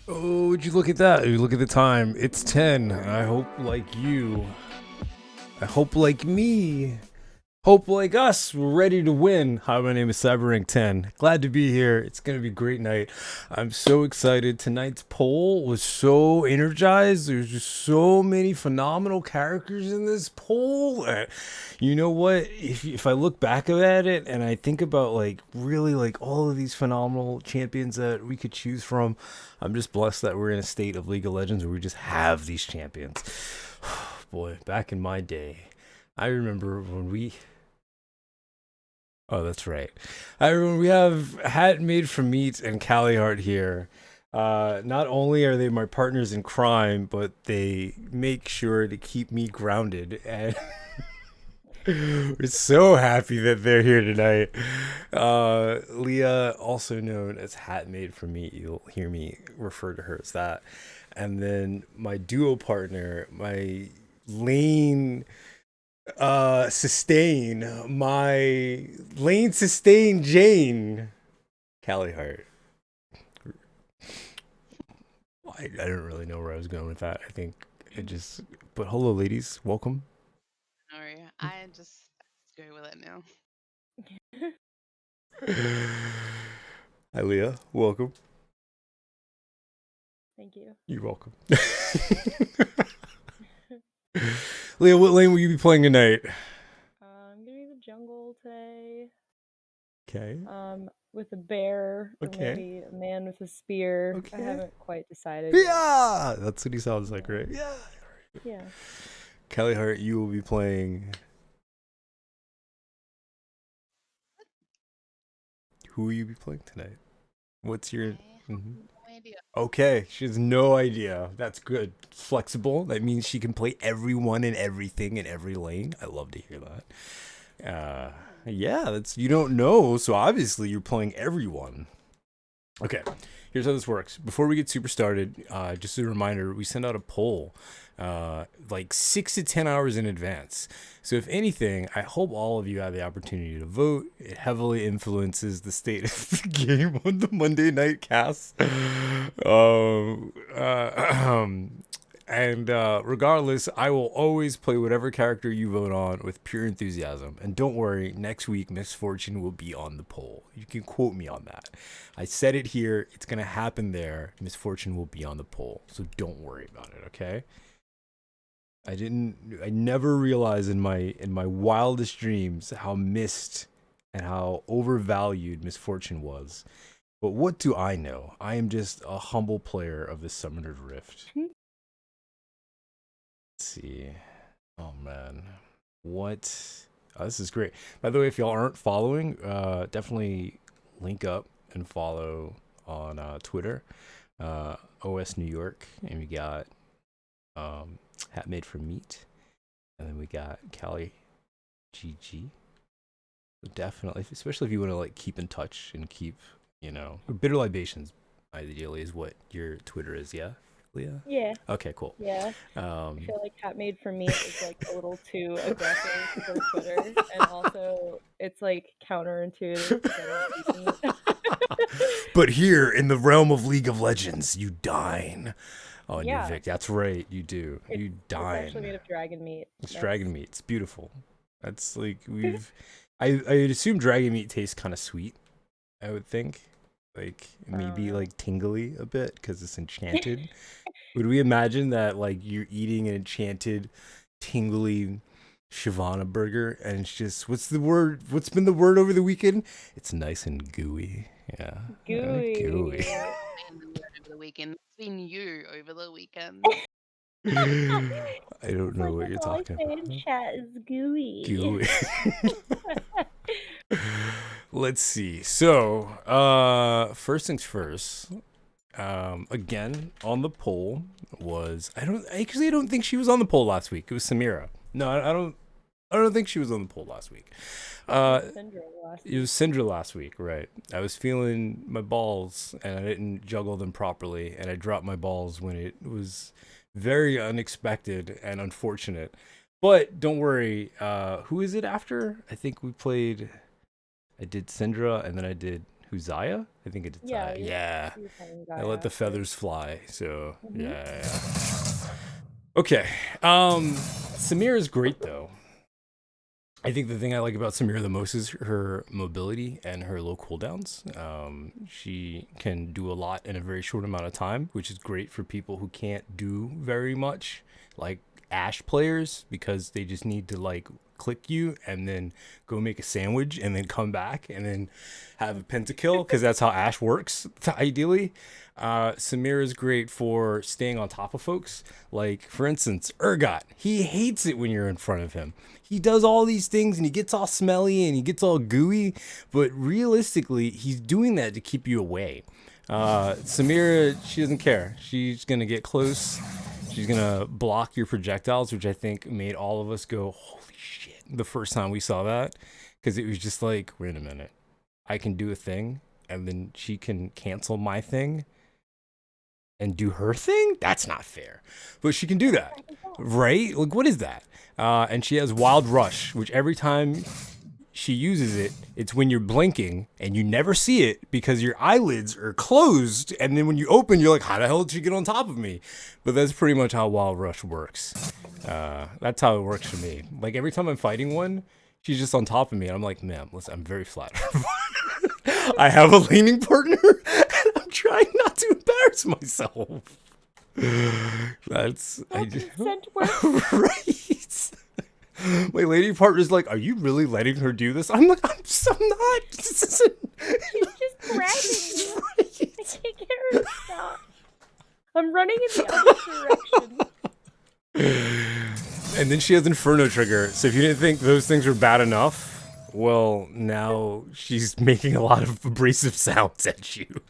Oh, would you look at that? You look at the time. It's 10. I hope like you. I hope like me. Hope like us. We're ready to win. Hi, my name is Cyberrank10. Glad to be here. It's going to be a great night. I'm so excited. Tonight's poll was so energized. There's just so many phenomenal characters in this poll. You know what? If I look back at it and I think about like really like all of these phenomenal champions that we could choose from, I'm just blessed that we're in a state of League of Legends where we just have these champions. Boy, back in my day, I remember when we. Oh, that's right. I remember we have Hat Made from Meat and Callihart here. Not only are they my partners in crime, but they make sure to keep me grounded. And we're so happy that they're here tonight. Leah, also known as Hat Made from Meat, you'll hear me refer to her as that. And then my duo partner, my lane sustain, my lane sustain Jane Callie Hart. I don't really know where I was going with that. I think it just, but hello ladies, welcome. No, I just go with it now. Hi Leah, welcome. Thank you. You're welcome. Leah, what lane will you be playing tonight? I'm gonna be the jungle today. Okay. With a bear or Okay. maybe a man with a spear. Okay. I haven't quite decided. Yeah, that's what he sounds like, right? Yeah. Yeah. Callie Hart, you will be playing. Who will you be playing tonight? What's your? I have no idea. Okay, she has no idea. That's good. Flexible. That means she can play everyone and everything in every lane. I love to hear that. Yeah, that's you don't know, so obviously you're playing everyone. Okay, here's how this works. Before we get super started, just a reminder: we send out a poll, like 6 to 10 hours in advance. So if anything, I hope all of you have the opportunity to vote. It heavily influences the state of the game on the Monday night cast. And regardless, I will always play whatever character you vote on with pure enthusiasm. And don't worry, next week, Miss Fortune will be on the poll. You can quote me on that. I said it here. It's going to happen there. Miss Fortune will be on the poll. So don't worry about it, okay? I never realized in my wildest dreams how missed and how overvalued Miss Fortune was. But what do I know? I am just a humble player of the Summoner's Rift. Let's see. Oh man. What? Oh, this is great. By the way, if y'all aren't following, definitely link up and follow on Twitter, OS New York, and we got Hat Made from Meat, and then we got Cali GG. So definitely, especially if you want to like keep in touch and keep, Bitter Libations, ideally, is what your Twitter is, yeah, Leah? Yeah. Okay, cool. Yeah. I feel like Hat Made for Me is like a little too aggressive for Twitter, and also it's like counterintuitive because I don't eat meat. But here in the realm of League of Legends, you dine on your Yeah. Vic. That's right, you do. You It's actually made dine. of dragon meat. It's dragon meat. It's beautiful. That's like I would assume dragon meat tastes kind of sweet. I would think, like maybe like tingly a bit because it's enchanted. Would we imagine that like you're eating an enchanted, tingly Shavana burger and it's just what's the word? What's been the word over the weekend? It's nice and gooey. Yeah, Gooey. gooey. Been the word over the weekend. It's been you over the weekend. I don't know what you're All I talking say in about. chat is gooey. Gooey. Let's see. So, first things first. Again on the poll was I don't think she was on the poll last week. It was Samira. No, I don't think she was on the poll last week. It was Syndra last week, right? I was feeling my balls and I didn't juggle them properly, and I dropped my balls when it was very unexpected and unfortunate. But don't worry. Who is it after? I think we played. I did Syndra, and then I did Who's Zaya? I think it's Yeah, Zaya. Yeah. you're playing I let the Gaia. feathers fly. So Mhm. yeah. Okay. Samira is great though. I think the thing I like about Samira the most is her mobility and her low cooldowns. She can do a lot in a very short amount of time, which is great for people who can't do very much, like Ashe players, because they just need to like click you and then go make a sandwich and then come back and then have a pentakill, because that's how Ashe works ideally. Samira is great for staying on top of folks. Like, for instance, Urgot. He hates it when you're in front of him. He does all these things and he gets all smelly and he gets all gooey, but realistically, he's doing that to keep you away. Samira, she doesn't care. She's going to get close. She's going to block your projectiles, which I think made all of us go, holy shit, the first time we saw that. Because it was just like, wait a minute. I can do a thing and then she can cancel my thing and do her thing? That's not fair. But she can do that, right? Like, what is that? And she has Wild Rush, which every time she uses it, it's when you're blinking and you never see it because your eyelids are closed. And then when you open, you're like, how the hell did she get on top of me? But that's pretty much how Wild Rush works. That's how it works for me. Like, every time I'm fighting one, she's just on top of me. And I'm like, ma'am, listen, I'm very flattered. I have a laning partner and I'm trying not to embarrass myself. That's right. My lady partner's like, are you really letting her do this? I'm like, I'm not. This isn't. She's just grabbing me. Right. I can't get her to stop. I'm running in the other direction. And then she has Inferno Trigger. So if you didn't think those things were bad enough, well, now she's making a lot of abrasive sounds at you.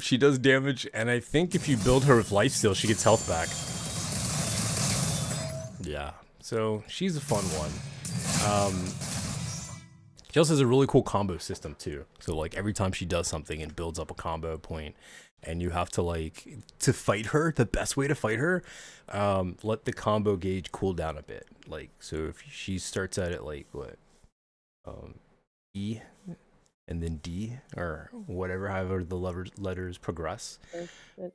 She does damage, and I think if you build her with lifesteal, she gets health back. Yeah, so she's a fun one. She also has a really cool combo system too. So like every time she does something, it builds up a combo point, and you have to like to fight her. The best way to fight her, let the combo gauge cool down a bit. Like, so if she starts at it like what, E, and then D or whatever, however the letters progress.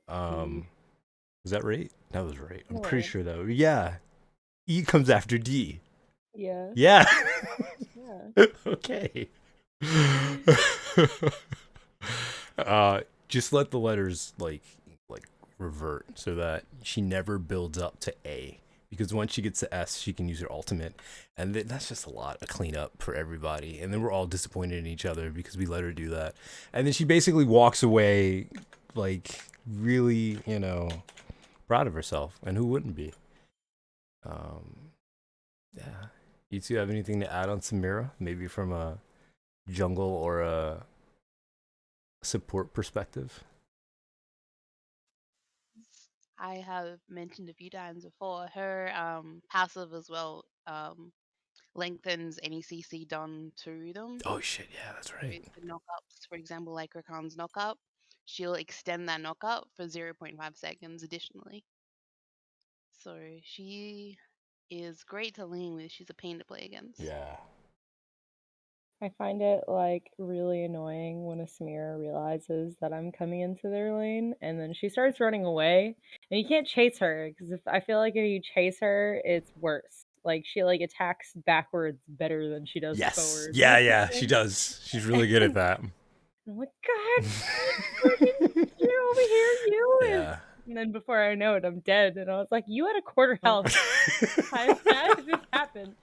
Was that right? That was right. I'm pretty sure that. Yeah, E comes after D. Yeah. Yeah. Yeah. Okay. Just let the letters like revert so that she never builds up to A, because once she gets to S, she can use her ultimate, and that's just a lot of cleanup for everybody. And then we're all disappointed in each other because we let her do that, and then she basically walks away like really, proud of herself, and who wouldn't be? Yeah. You two have anything to add on Samira? Maybe from a jungle or a support perspective? I have mentioned a few times before her passive as well lengthens any CC done to them. Oh shit, yeah, that's right. The knockups, for example, like Rakan's knockup, she'll extend that knockup for 0.5 seconds additionally. So she is great to lane with. She's a pain to play against. Yeah. I find it like really annoying when a Samira realizes that I'm coming into their lane and then she starts running away, and you can't chase her because I feel like if you chase her, it's worse. Like she like attacks backwards better than she does forward. Yeah, she does. She's really good at that. I'm like, God, you're over here, you. Yeah. And then before I know it, I'm dead. And I was like, you had a quarter health. How did this happen?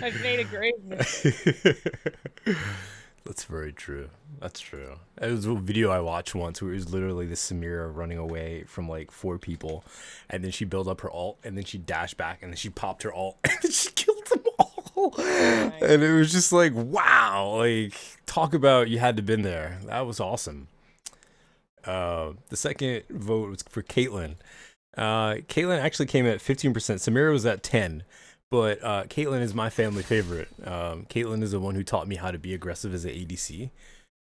I've made a grave mistake. That's very true. That's true. It was a video I watched once where it was literally the Samira running away from like 4 people, and then she built up her ult, and then she dashed back, and then she popped her ult, and then she killed them all. And it was just like, wow, like talk about you had to been there. That was awesome. The second vote was for Caitlyn. Caitlyn actually came at 15%. Samira was at 10%. But Caitlyn is my family favorite. Caitlyn is the one who taught me how to be aggressive as an ADC.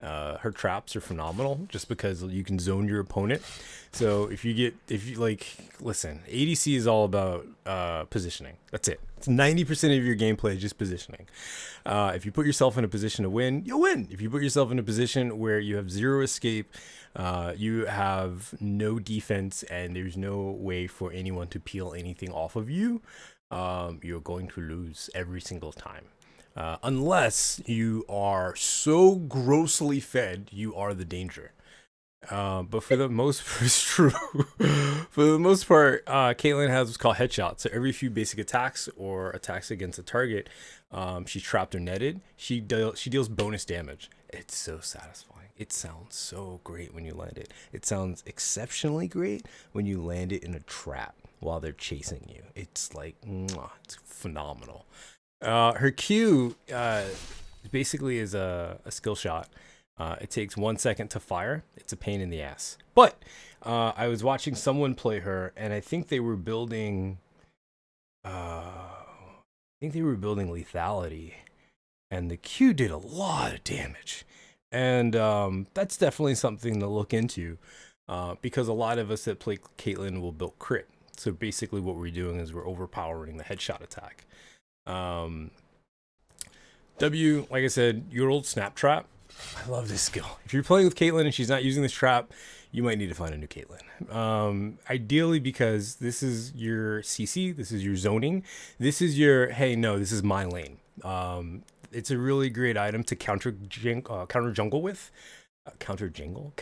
Her traps are phenomenal just because you can zone your opponent. So if you listen, ADC is all about positioning. That's it. It's 90% of your gameplay is just positioning. If you put yourself in a position to win, you'll win. If you put yourself in a position where you have zero escape, you have no defense, and there's no way for anyone to peel anything off of you, you're going to lose every single time. Unless you are so grossly fed, you are the danger. But for the most it's true. For the most part, Caitlyn has what's called headshot. So every few basic attacks or attacks against a target, she's trapped or netted. She deals bonus damage. It's so satisfying. It sounds so great when you land it. It sounds exceptionally great when you land it in a trap while they're chasing you. It's like, mwah, it's phenomenal. Her Q basically is a skill shot. It takes 1 second to fire. It's a pain in the ass. But I was watching someone play her, and I think they were building lethality, and the Q did a lot of damage. And that's definitely something to look into, because a lot of us that play Caitlyn will build crit. So basically what we're doing is we're overpowering the headshot attack. W, like I said, your old snap trap. I love this skill. If you're playing with Caitlyn and she's not using this trap, you might need to find a new Caitlyn. Ideally, because this is your CC, this is your zoning, this is your, hey, no, this is my lane. It's a really great item to counter jungle with. Counter jungle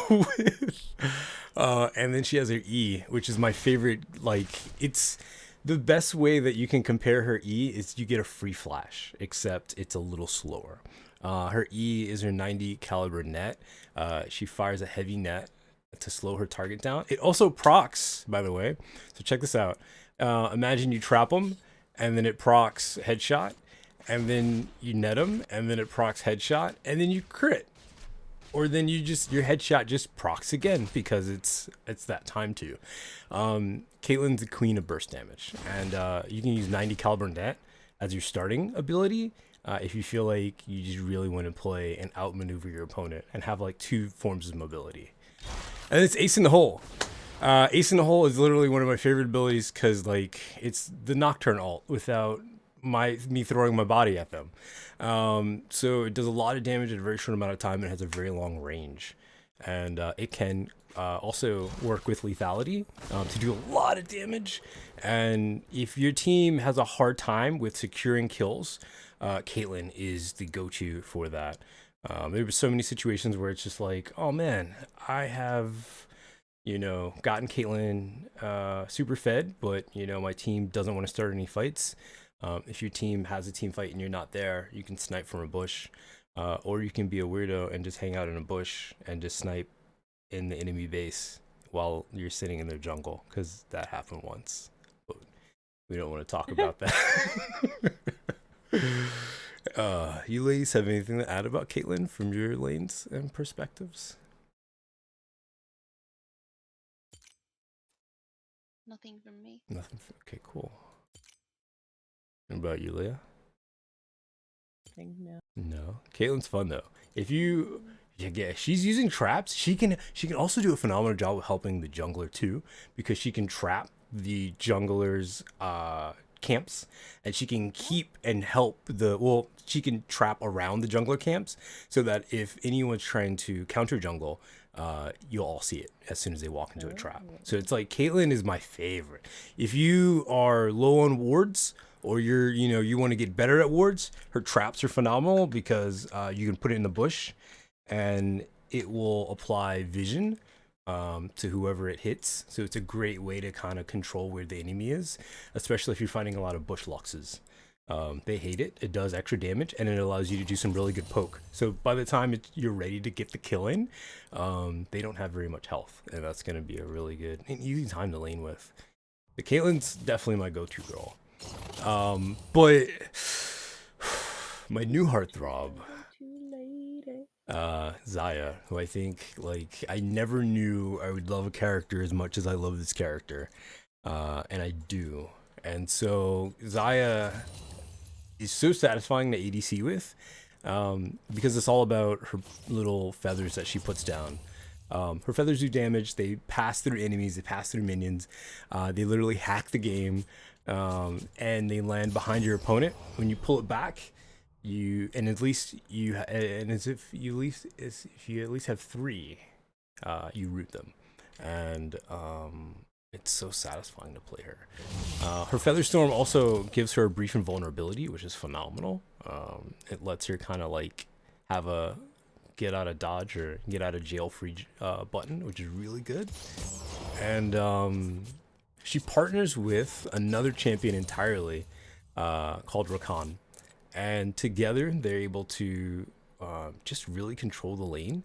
with. And then she has her E, which is my favorite. Like, it's the best way that you can compare her E is you get a free flash, except it's a little slower. Her E is her 90 caliber net. She fires a heavy net to slow her target down. It also procs, by the way. So check this out. Imagine you trap them, and then it procs headshot, and then you net them, and then it procs headshot, and then you crit. Or then your headshot just procs again because it's that time too. Caitlyn's the queen of burst damage, and you can use 90 caliber net as your starting ability. If you feel like you just really want to play and outmaneuver your opponent and have like 2 forms of mobility. And it's Ace in the Hole. Ace in the Hole is literally one of my favorite abilities because like it's the Nocturne ult without me throwing my body at them. So it does a lot of damage in a very short amount of time and has a very long range. And it can also work with lethality to do a lot of damage. And if your team has a hard time with securing kills, Caitlyn is the go-to for that. There were so many situations where it's just like, oh man, I have, gotten Caitlyn super fed, but my team doesn't want to start any fights. If your team has a team fight and you're not there, you can snipe from a bush, or you can be a weirdo and just hang out in a bush and just snipe in the enemy base while you're sitting in their jungle, because that happened once. But we don't want to talk about that. You ladies have anything to add about Caitlyn from your lanes and perspectives? Nothing from me. Nothing. Okay, cool. What about you, Leah? No. No. Caitlyn's fun though. If you she's using traps. She can also do a phenomenal job of helping the jungler too, because she can trap the junglers camps, and she can keep and help she can trap around the jungler camps so that if anyone's trying to counter jungle, you'll all see it as soon as they walk into a trap. So it's like Caitlyn is my favorite. If you are low on wards, or you want to get better at wards, her traps are phenomenal because you can put it in the bush and it will apply vision to whoever it hits. So it's a great way to kind of control where the enemy is, especially if you're fighting a lot of bush luxes. They hate it. It does extra damage, and it allows you to do some really good poke. So by the time you're ready to get the kill in, they don't have very much health, and that's going to be a really good and easy time to lane with. The Caitlyn's definitely my go-to girl. But my new heartthrob, Xayah, who I think, like, I never knew I would love a character as much as I love this character, and I do. And so Xayah is so satisfying to ADC with. because it's all about her little feathers that she puts down. Her feathers do damage. They pass through enemies. They pass through minions. They literally hack the game, and they land behind your opponent. When you pull it back, and at least you and as if you at least have three, you root them, and it's so satisfying to play her. Her Feather Storm also gives her a brief invulnerability, which is phenomenal. It lets her kind of like have a get out of dodge or get out of jail free button, which is really good. And she partners with another champion entirely called Rakan, and together they're able to just really control the lane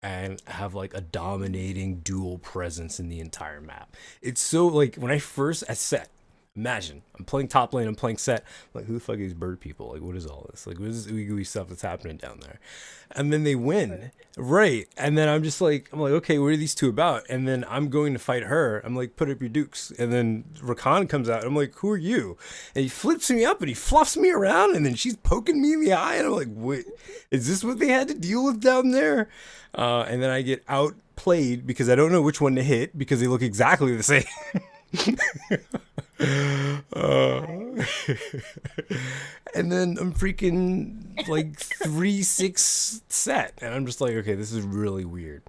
and have like a dominating dual presence in the entire map. It's so like when I set, imagine I'm playing top lane, I'm playing set, I'm like who the fuck are these bird people? Like what is all this? Like what is this ooey gooey stuff that's happening down there? And then they win, right? And then I'm like okay, what are these two about? And then I'm going to fight her. I'm like put up your dukes. And then Rakan comes out. I'm like who are you? And he flips me up and he fluffs me around. And then she's poking me in the eye. And I'm like wait, is this what they had to deal with down there? And then I get outplayed because I don't know which one to hit because they look exactly the same. And then I'm freaking like 3-6 set, and I'm just like, okay, this is really weird.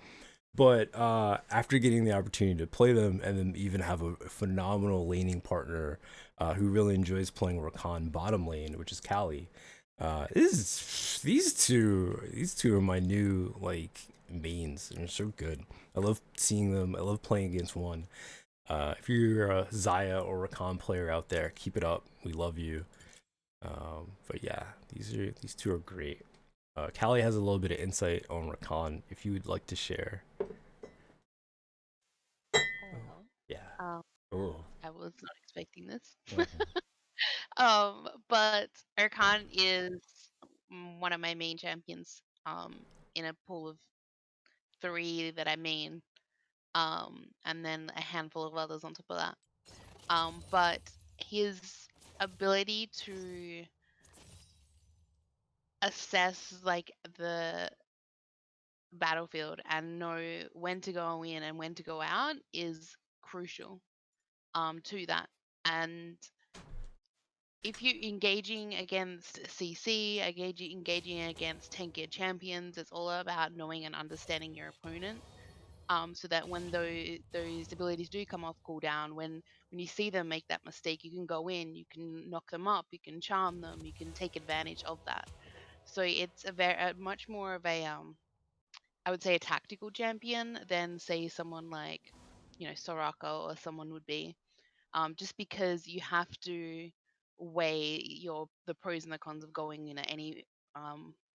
But after getting the opportunity to play them, and then even have a phenomenal laning partner who really enjoys playing Rakan bottom lane, which is Callie. These two are my new like mains, and they're so good. I love seeing them. I love playing against one. If you're a Xayah or Rakan player out there, keep it up. We love you. But yeah, these two are great. Callie has a little bit of insight on Rakan if you would like to share. Yeah. Oh. I was not expecting this. Okay. But Erkan is one of my main champions. In a pool of 3 that I main. And then a handful of others on top of that. But his ability to assess like the battlefield and know when to go in and when to go out is crucial to that. And if you're engaging against CC, engaging against 10-gear champions, it's all about knowing and understanding your opponent. So that when those abilities do come off cooldown, when you see them make that mistake, you can go in, you can knock them up, you can charm them, you can take advantage of that. So it's a much more of a I would say a tactical champion than say someone like Soraka or someone would be, just because you have to weigh the pros and the cons of going in at any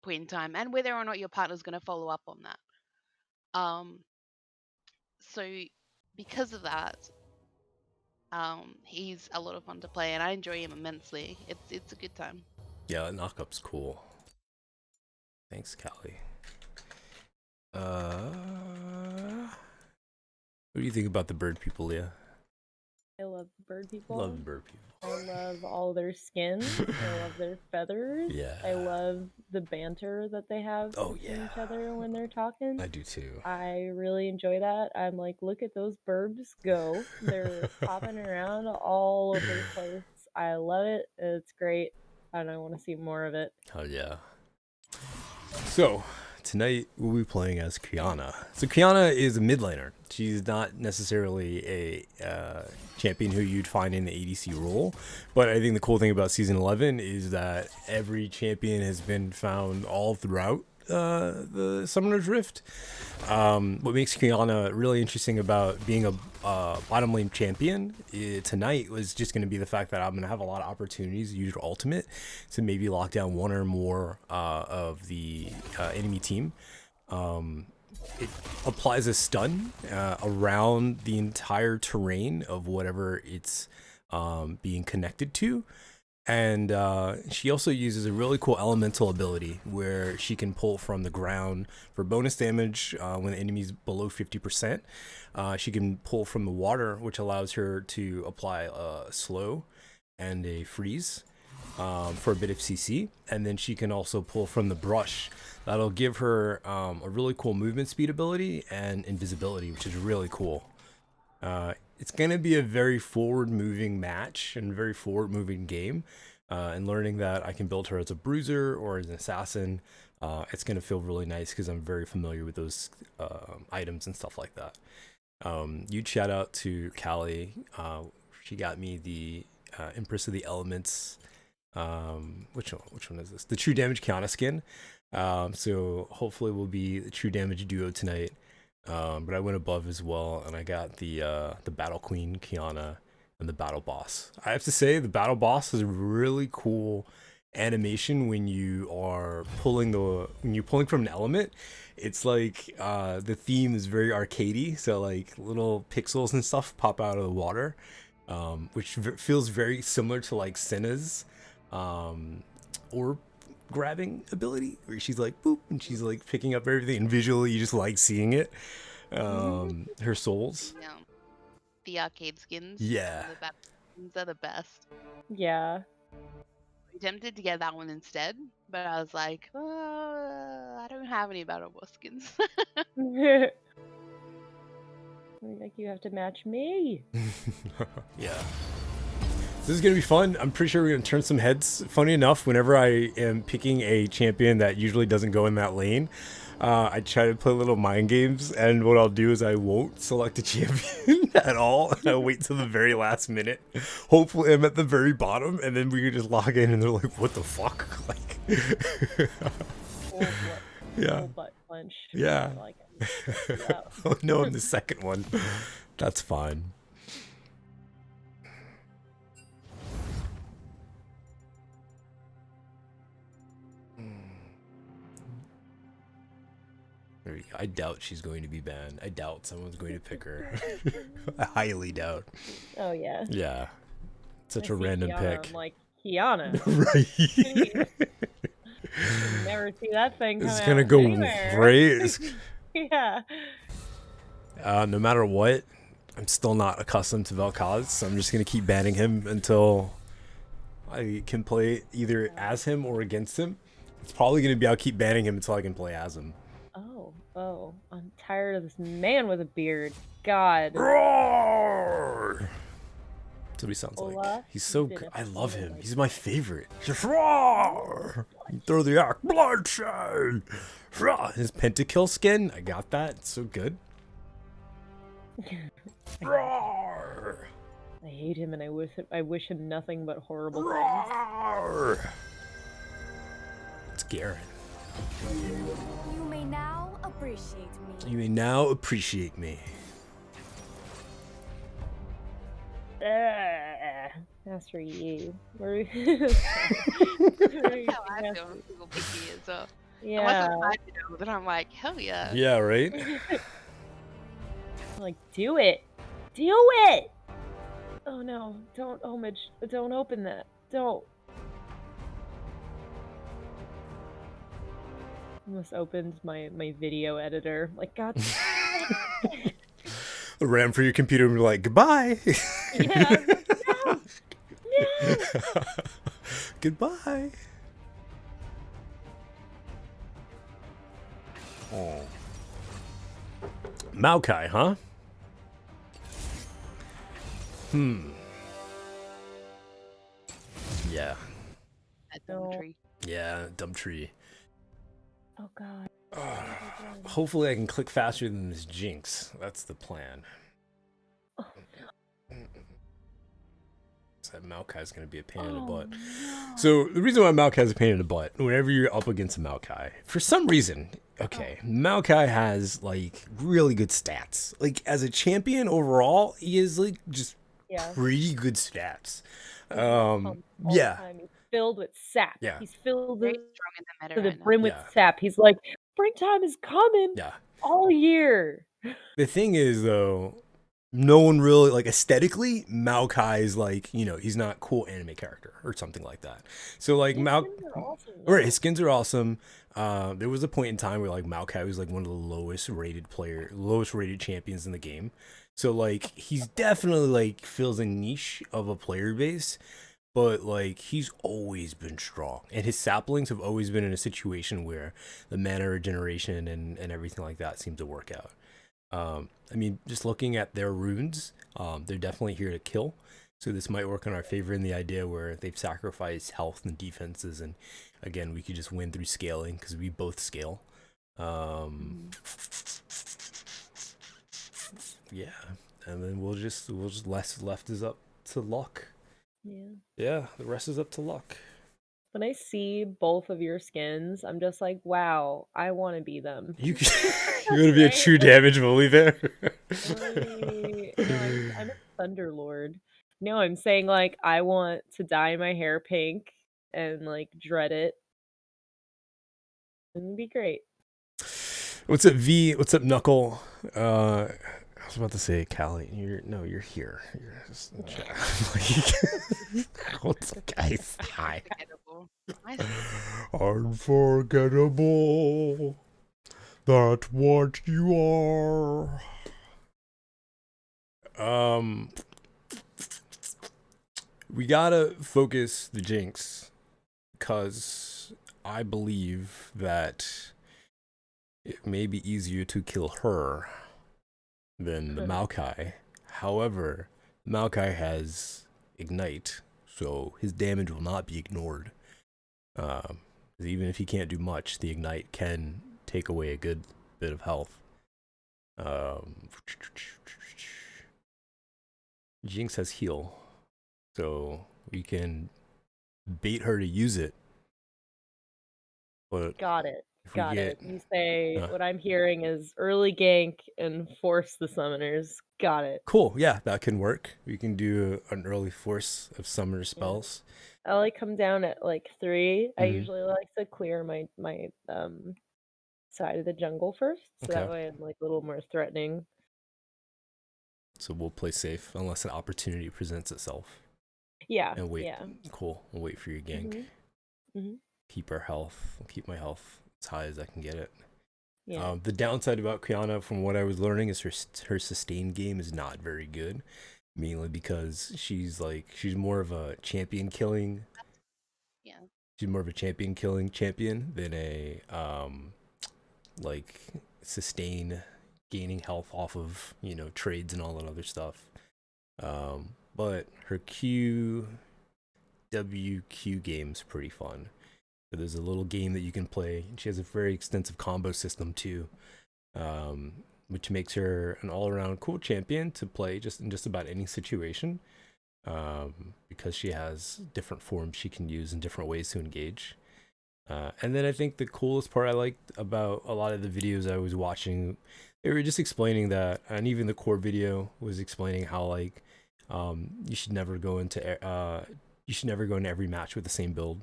point in time, and whether or not your partner's going to follow up on that. So because of that, he's a lot of fun to play, and I enjoy him immensely. It's a good time. Yeah, that knockup's cool. Thanks, Callie. What do you think about the bird people, Leah? I love the bird people. Love the bird people. I love all their skins. I love their feathers. Yeah. I love the banter that they have between each other when they're talking. I do too. I really enjoy that. I'm like, look at those burbs go. They're popping around all over the place. I love it. It's great. And I want to see more of it. Oh yeah. So tonight we'll be playing as Qiyana. So Qiyana is a mid laner. She's not necessarily a champion who you'd find in the ADC role, but I think the cool thing about Season 11 is that every champion has been found all throughout the Summoner's Rift. What makes Qiyana really interesting about being a bottom lane champion tonight was just going to be the fact that I'm going to have a lot of opportunities to use her ultimate to maybe lock down one or more of the enemy team. It applies a stun around the entire terrain of whatever it's being connected to. And she also uses a really cool elemental ability where she can pull from the ground for bonus damage when the enemy's below 50%. She can pull from the water, which allows her to apply a slow and a freeze. for a bit of CC, and then she can also pull from the brush. That'll give her a really cool movement speed ability and invisibility, which is really cool. It's going to be a very forward-moving match and very forward-moving game. And learning that I can build her as a bruiser or as an assassin, it's going to feel really nice because I'm very familiar with those items and stuff like that. Huge shout out to Callie. She got me the Empress of the Elements. Which one is this? The True Damage Kiana skin. So hopefully we'll be the True Damage duo tonight. But I went above as well, and I got the Battle Queen Kiana and the Battle Boss. I have to say the Battle Boss is a really cool animation when you are pulling from an element. It's like the theme is very arcadey, so like little pixels and stuff pop out of the water, which feels very similar to like Senna's orb grabbing ability, where she's like boop and she's like picking up everything, and visually you just like seeing it. Her souls. Yeah. The arcade skins. Yeah. The battle skins are the best. Yeah. I'm tempted to get that one instead, but I was like, I don't have any battle boss skins. Like, you have to match me. Yeah. This is going to be fun. I'm pretty sure we're going to turn some heads. Funny enough, whenever I am picking a champion that usually doesn't go in that lane, I try to play little mind games, and what I'll do is I won't select a champion at all, and I'll wait till the very last minute. Hopefully I'm at the very bottom, and then we can just log in, and they're like, what the fuck? Like, yeah. Full butt punch. Yeah. I like it. Yeah. Oh no, I'm the second one. That's fine. I doubt she's going to be banned. I doubt someone's going to pick her. I highly doubt. Oh yeah. Yeah. Such I a see random Kiana, pick. I'm like, Kiana. Right. Never see that thing come It's out gonna go anywhere. right. Yeah. No matter what, I'm still not accustomed to Vel'Koz, so I'm just gonna keep banning him until I can play either as him or against him. It's probably gonna be I'll keep banning him until I can play as him. Oh, I'm tired of this man with a beard. God. Roar! That's what he sounds like. Ola, He's so you did good. it. I love You did him. it. He's my favorite. Just roar! You throw the axe. Bloodshed! Roar! His pentakill skin. I got that. It's so good. Roar! I hate him, and I wish him nothing but horrible things. Roar! It's Garen. You may now appreciate me. You may now appreciate me. That's for you. Where- That's how I feel when people pick me as well. Yeah. Unless I'm 5-year-old, then I'm like, hell yeah. Yeah, right? Like, do it. Do it! Oh no, don't homage. Don't open that. Don't. Almost opened my video editor. Like, God. Ran for your computer and be like, goodbye. Yeah. No. No. Goodbye. Oh. Maokai, huh? Yeah. That dumb No. tree. Yeah, dumb tree. Oh God. Hopefully I can click faster than this Jinx. That's the plan. Oh, So that Maokai's gonna be a pain in the Oh, butt. no. So the reason why Maokai's a pain in the butt, whenever you're up against a Maokai, for some reason, okay, Maokai has like really good stats. Like as a champion overall, he is like just Yeah. pretty good stats. He's pumped all the Yeah. time. He's filled with sap. Yeah. He's filled Very to strong in the meta the right now. brim with Yeah. sap. He's like, springtime is coming Yeah. all year. The thing is though, no one really like aesthetically, Maokai is like, you know, he's not cool anime character or something like that. So like His Maokai, skins are awesome, right, though. his skins are awesome. There was a point in time where like Maokai was like one of the lowest rated champions in the game. So like he's definitely like fills a niche of a player base. but like he's always been strong, and his saplings have always been in a situation where the mana regeneration and everything like that seemed to work out. I mean, just looking at their runes, they're definitely here to kill. So this might work in our favor in the idea where they've sacrificed health and defenses, and again, we could just win through scaling because we both scale. Yeah, and then we'll just left is up to luck. Yeah, the rest is up to luck. When I see both of your skins, I'm just like, wow, I want to be them. You're gonna be a true damage bully there. No, I'm a Thunderlord. No, I'm saying like I want to dye my hair pink and like dread it. It'd be great. What's up, V? What's up, Knuckle? I was about to say, Callie. You're here. You're just in chat. What's up, guys? Hi. Unforgettable. That's what you are. We gotta focus the Jinx, because I believe that it may be easier to kill her than the Maokai. However, Maokai has Ignite, so his damage will not be ignored. Even if he can't do much, the Ignite can take away a good bit of health. Jinx has heal, so we can bait her to use it. But got it. Got it. You say Huh. what I'm hearing is early gank and force the summoners. Got it. Cool. Yeah, that can work. We can do an early force of summoner spells. I like come down at like 3. I Mhm. usually like to clear my side of the jungle first, so that Okay. way I'm like a little more threatening. So we'll play safe unless an opportunity presents itself. Yeah. And wait. Yeah. Cool. We'll wait for your gank. Keep our health. I'll keep my health as high as I can get it. Yeah. The downside about Kiana, from what I was learning, is her sustain game is not very good. Mainly because she's more of a champion killing. Yeah. She's more of a champion killing champion than a sustain gaining health off of, trades and all that other stuff. But her QWQ game's pretty fun. So there's a little game that you can play. She has a very extensive combo system too, which makes her an all-around cool champion to play in just about any situation, because she has different forms she can use and different ways to engage. And then I think the coolest part I liked about a lot of the videos I was watching, they were just explaining that, and even the core video was explaining how you should never go into every match with the same build.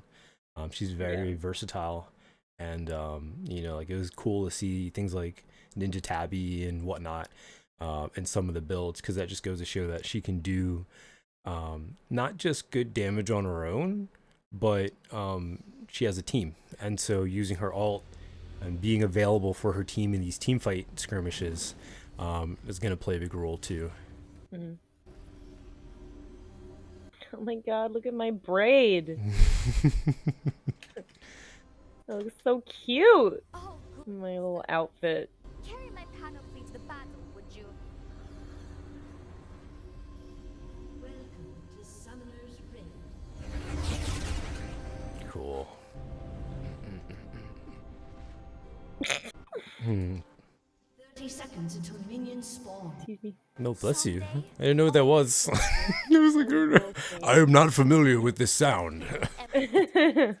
She's very versatile, and it was cool to see things like Ninja Tabby and whatnot in some of the builds, because that just goes to show that she can do not just good damage on her own, but she has a team, and so using her ult and being available for her team in these team fight skirmishes is going to play a big role too. Oh my god, look at my braid. That looks so cute. Oh, My little outfit. carry my panoply to the battle, would you? Welcome to Summoner's Rift. Cool. 30 seconds until minions spawn. Excuse me. No, bless you. I didn't know what that was. I was like, I am not familiar with this sound. This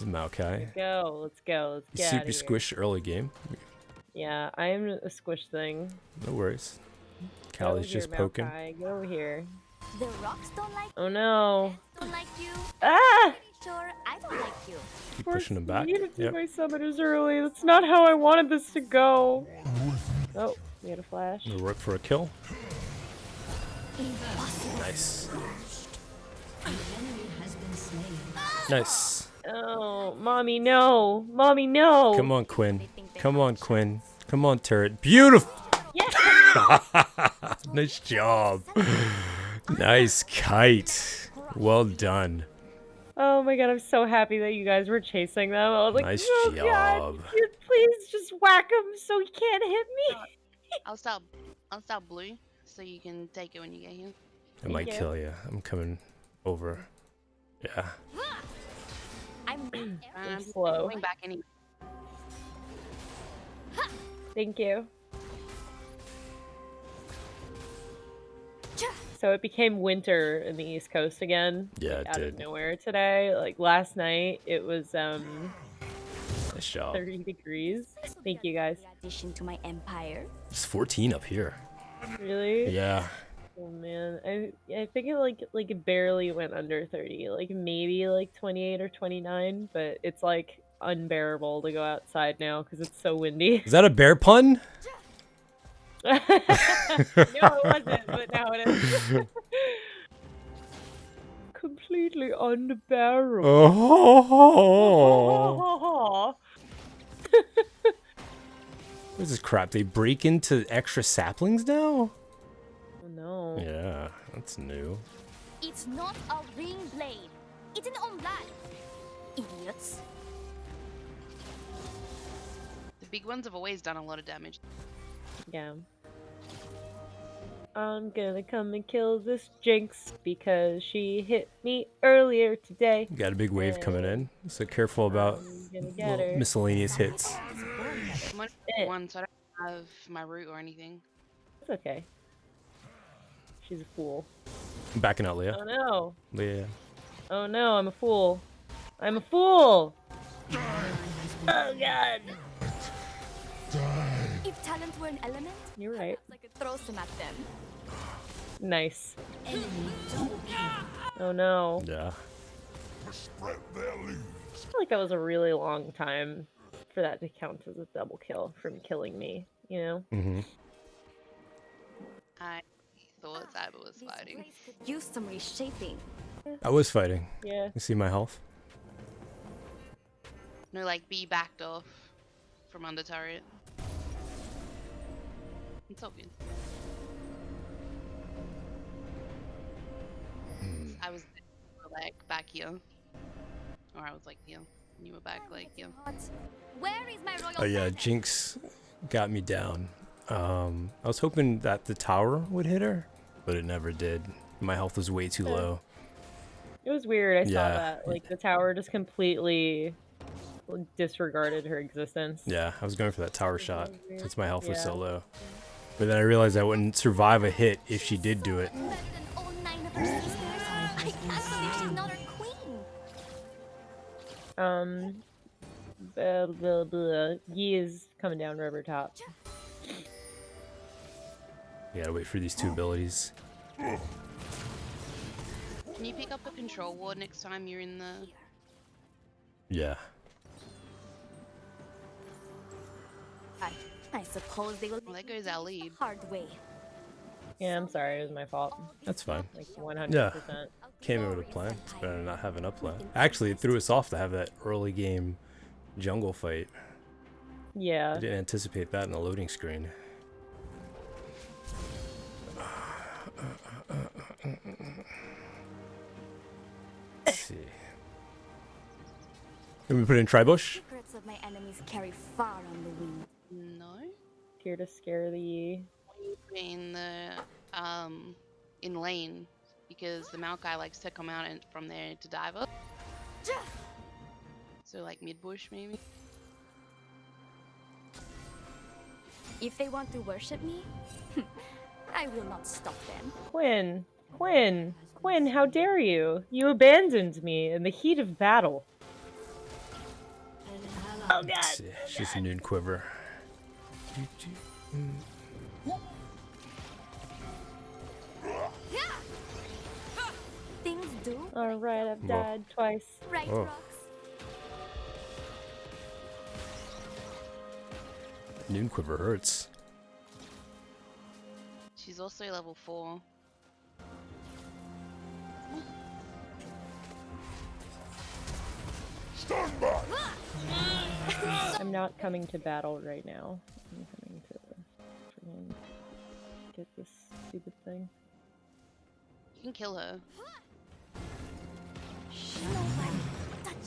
is Maokai. Let's go. Let's get Super out of here. squish early game. Yeah, I am a squish thing. No worries. Get over Callie's just here, poking. Maokai. Get over here. The rocks don't like Oh no. don't like you. Ah! Pretty sure I don't like you. Keep pushing him back. I needed to do Yep. my summoners early. That's not how I wanted this to go. Oh, we had a flash. It'll work for a kill. Nice. An enemy has been slain. Nice. Oh, mommy, no. Mommy, no. Come on, Quinn. Come on, Quinn. Come on, turret. Beautiful. Yeah. Nice job. Nice kite. Well done. Oh my god, I'm so happy that you guys were chasing them. I was like, Nice oh job. god, please just whack him so he can't hit me. I'll start blue, so you can take it when you get here. I might you. kill you. I'm coming over. Yeah. I'm I'm just slow. going back anyway. Thank you. So it became winter in the East Coast again. Yeah, like, it out did. of nowhere today. Like last night, it was Nice job. 30 degrees. Thank you guys. Addition to my empire. It's 14 up here. Really? Yeah. Oh man, I think it it barely went under 30. Like maybe like 28 or 29, but it's like unbearable to go outside now because it's so windy. Is that a bear pun? No, it wasn't, but now it is. Completely unbearable. Oh. What is this crap? They break into extra saplings now? Oh no. Yeah, that's new. It's not a ring blade. It's an omblat. Idiots. The big ones have always done a lot of damage. Yeah. I'm gonna come and kill this Jinx because she hit me earlier today. Got a big wave coming in, so careful about I'm gonna get her. miscellaneous hits. I'm only one, so I don't have my root or anything. It's okay. She's a fool. I'm backing out, Leah. Oh no. Leah. Oh no, I'm a fool. I'm a fool! Oh god! If talent were an element, You're right. I could throw some at them. Nice. Enemy double kill. Oh no. Yeah. I feel like that was a really long time for that to count as a double kill from killing me, you know? Mm-hmm. I thought Cyber was This fighting. place could use some reshaping. I was fighting. Yeah. You see my health? No, like be backed off from under turret. It's all good. I was like back here, or I was like here, and you were back like here. Hot. Where is my royal Oh yeah, presence? Jinx got me down. I was hoping that the tower would hit her, but it never did. My health was way too low. It was weird. I saw Yeah. that. Like, the tower just completely disregarded her existence. Yeah, I was going for that tower shot weird. since my health was so Yeah. low. But then I realized I wouldn't survive a hit if she did do it. Better than all 9 of her sisters. I can't believe she's not our queen. Blah, blah, blah. Yi is coming down river top. You gotta wait for these two abilities. Can you pick up a control ward next time you're in the? Yeah. I suppose they will Well, make there me goes our do this lead. the hard way. Yeah, I'm sorry. It was my fault. All this That's fine. Like, 100%. Came in with a plan. It's better than not having a plan. Actually, it threw us off to have that early game jungle fight. I Yeah. didn't anticipate that in the loading screen. Let's see. Can we put in Tribush? Secrets of my enemies carry far on the wind. No. Here to scare the Yi. In the in lane, because the Maokai likes to come out and from there to dive up. So like mid bush maybe. If they want to worship me, I will not stop them. Quinn! Quinn! Quinn, how dare you? You abandoned me in the heat of battle. An ally Let's see. It's just a noon quiver. Things do. Alright, I've Whoa. died twice. Right, Oh. Rocks? Noon quiver hurts. She's also level 4. I'm not coming to battle right now. I'm coming to freaking get this stupid thing. You can kill her.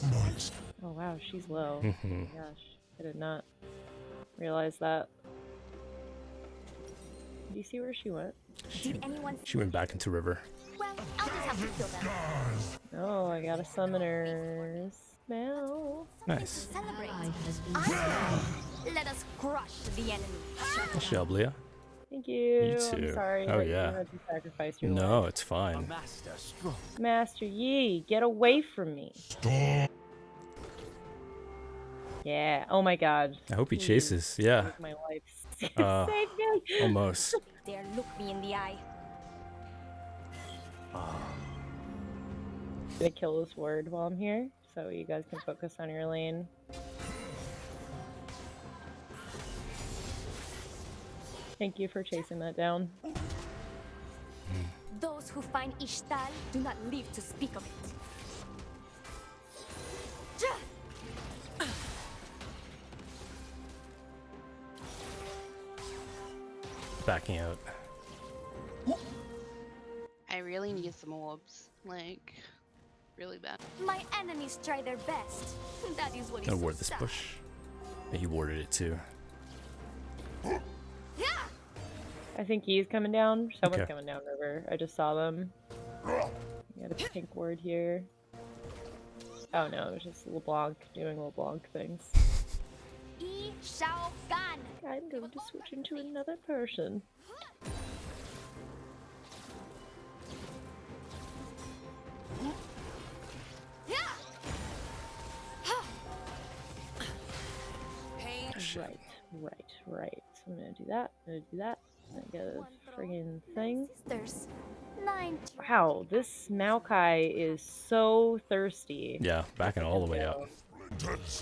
Oh wow, she's low. Oh Mhm. my gosh, I did not realize that. Do you see where she went? Did anyone She went back into river. Well, I'll just have to kill them. Oh, I got a summoner spell. Nice. Celebrate. Ally has been I slain. Let us crush the enemy. Shelblia. Thank you. too. I'm sorry Oh, that yeah. you had to sacrifice your No, life. it's fine. Master Yi, get away from me. Yeah. Oh my god. I hope he Please, chases. Yeah. save my life. Uh, Save me. Almost. Dare look me in the eye. Gonna kill this ward while I'm here, so you guys can focus on your lane. Thank you for chasing that down. Those who find Ishtal do not live to speak of it. Backing out. I really need some orbs. Like, really bad. My enemies try their best. That is what is I so ward this sad. bush. Yeah, he warded it too. I think he's coming down. Someone's Okay. coming down river. I just saw them. We got a pink ward here. Oh no, it was just LeBlanc doing LeBlanc things. Yi Shao Gan. I'm going to switch into another person. Right. So I'm gonna do that. I'm gonna do that. I get a friggin' thing. Sisters. 9. Wow, this Maokai is so thirsty. Yeah, backing all the way up.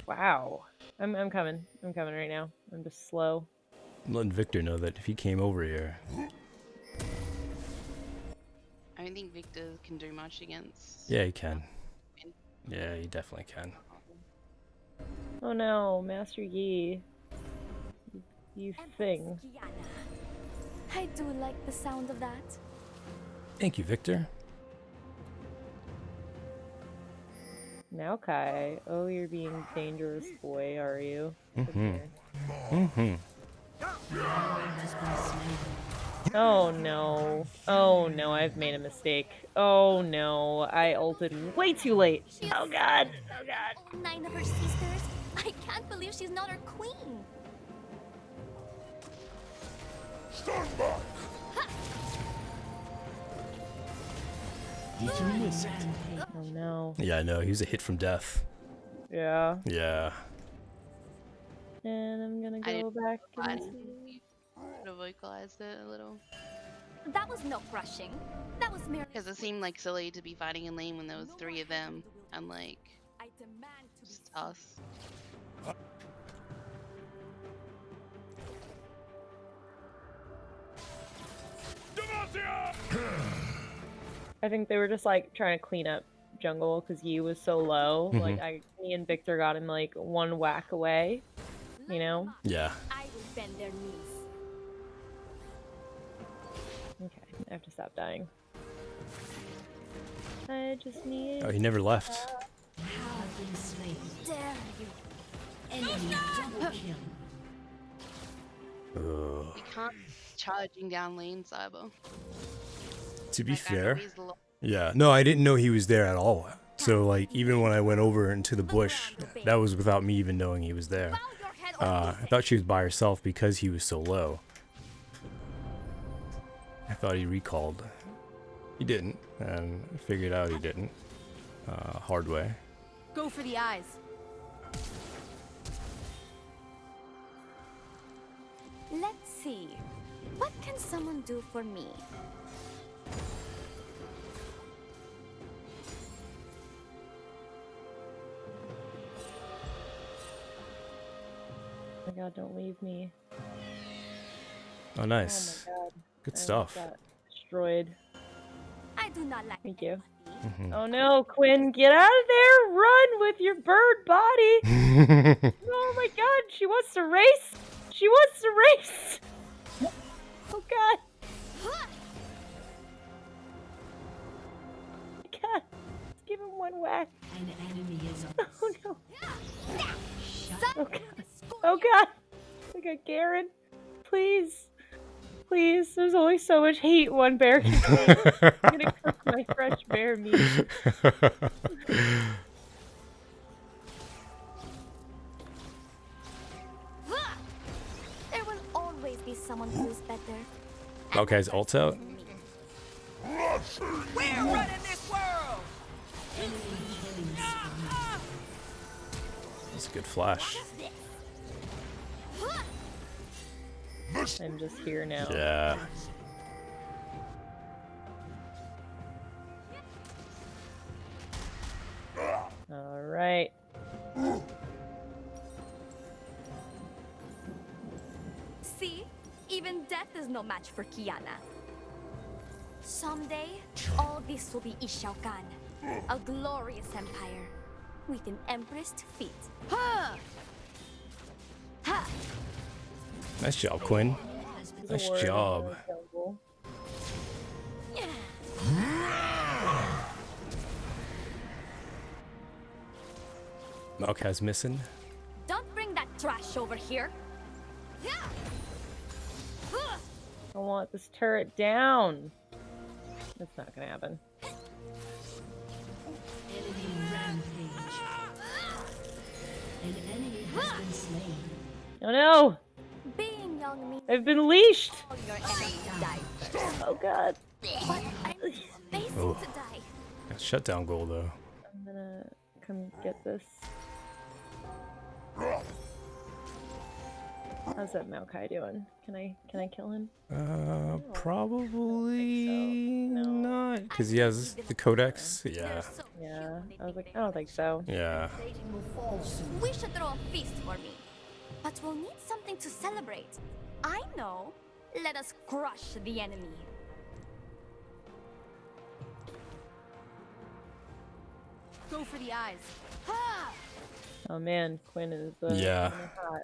Wow. I'm coming. I'm coming right now. I'm just slow. I'm letting Victor know that if he came over here, I don't think Victor can do much against. yeah, he can. Yeah, he definitely can. Oh no, Master Yi. You thing. I do like the sound of that. Thank you, Victor. Maokai. Oh, you're being dangerous, boy, are you? Come Mhm. here. Mm-hmm. Oh no. Oh no, I've made a mistake. Oh no, I ulted way too late. Oh god. Oh god. All 9 of her sisters. I can't believe she's not our queen. Oh no. Yeah, I know. He was a hit from death. Yeah. Yeah. And I'm gonna I go back I into... should have vocalized it a little. That was no crushing. That was merely. Because it seemed like silly to be fighting in lane when there was 3 of them. And like, I demand to be just us. I think they were just like trying to clean up jungle because Yi was so low. Mhm. Like me and Victor got him like one whack away. You know? Yeah. I will bend their knees. Okay, I have to stop dying. I just need... Oh, he never left. Have been slain. Dare you? Enemy double kill. Ugh. You can't charging down lane, Cyber. To be Like, I know fair, he's yeah. No, I didn't know he was there at all. So, like, even when I went over into the bush, that was without me even knowing he was there. Bow your head or I lose it. thought she was by herself because he was so low. I thought he recalled. He didn't, and I figured out he didn't. Hard way. Go for the eyes. Let's see. What can someone do for me? Oh my god, don't leave me. Oh, nice. Oh my god. Good I stuff. got destroyed. I do not like Thank you. empathy. Mhm. Oh no, Quinn, get out of there! Run with your bird body! Oh my god, she wants to race! She wants to race! Oh god! God, let's give him one one whack. An enemy is on. Oh no. Shut Oh god. Oh god. I got Garen. Please. Please. There's only so much hate one bear can take. I'm gonna cook my fresh bear meat. There will always be someone who's better. Malkai's ult out. We're running this world. That's a good flash. I'm just here now. Yeah. Alright. See? Even death is no match for Kiana. Someday, all this will be Ishaukan, a glorious empire, with an empress to feed. Ha! Ha! Nice job, Quinn. There's a Nice ward in job. the jungle. Malkai's missing. Don't bring that trash over here. I want this turret down. That's not gonna happen. enemy rampage. An enemy has been slain. Oh no! Being young means I've been leashed! all your enemies die. Oh god. But I'm facing Oh. to die. Got shutdown goal though. I'm gonna come get this. How's that Maokai doing? Can I kill him? Probably No. not, because he has the codex. Yeah, They're so Yeah. cute I was when like, they I don't think so. yeah. Plating will fall soon. We should throw a feast for me. But we'll need something to celebrate. I know. Let us crush the enemy. Go for the eyes. Ha! Oh man, Quinn is Yeah. kinda hot.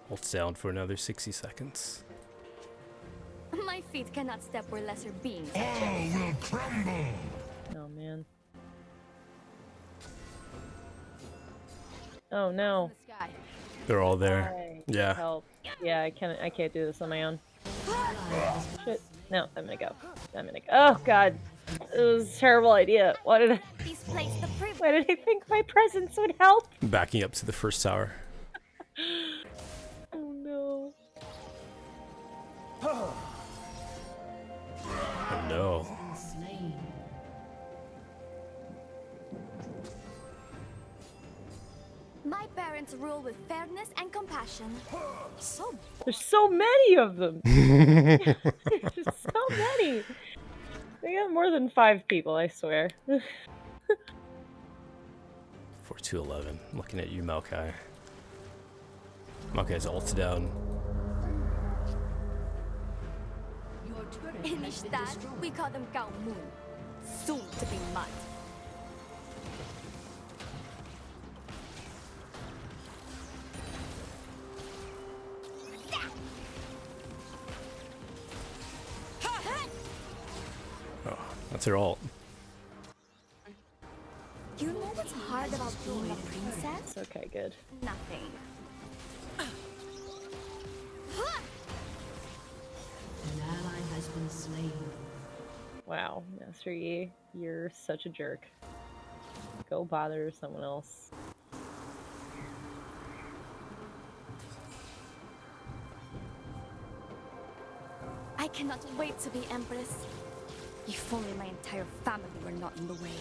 Ult's down for another 60 seconds. My feet cannot step where lesser beings. Oh man. Oh no. The sky. They're all there. I Yeah. Help. Yeah, I can't do this on my own. Shit. No, I'm gonna go. Oh god. It was a terrible idea. This place the privilege. Why did I think my presence would help? Backing up to the first tower. Oh no. Oh no. Slain. My parents rule with fairness and compassion. So There's so many of them. There's so many. They got more than 5 people, I swear. 4211. I'm looking at you, Maokai. Maokai's ult's down. Your turret in has been Ishtad, destroyed. we call them Gao Moon. Soon to be mud. Oh, that's her ult. You know what's hard about being a princess? It's okay, good. Nothing. An ally has been slain. Wow, Master Yi, you're such a jerk. Go bother someone else. I cannot wait to be Empress. If only my entire family were not in the way.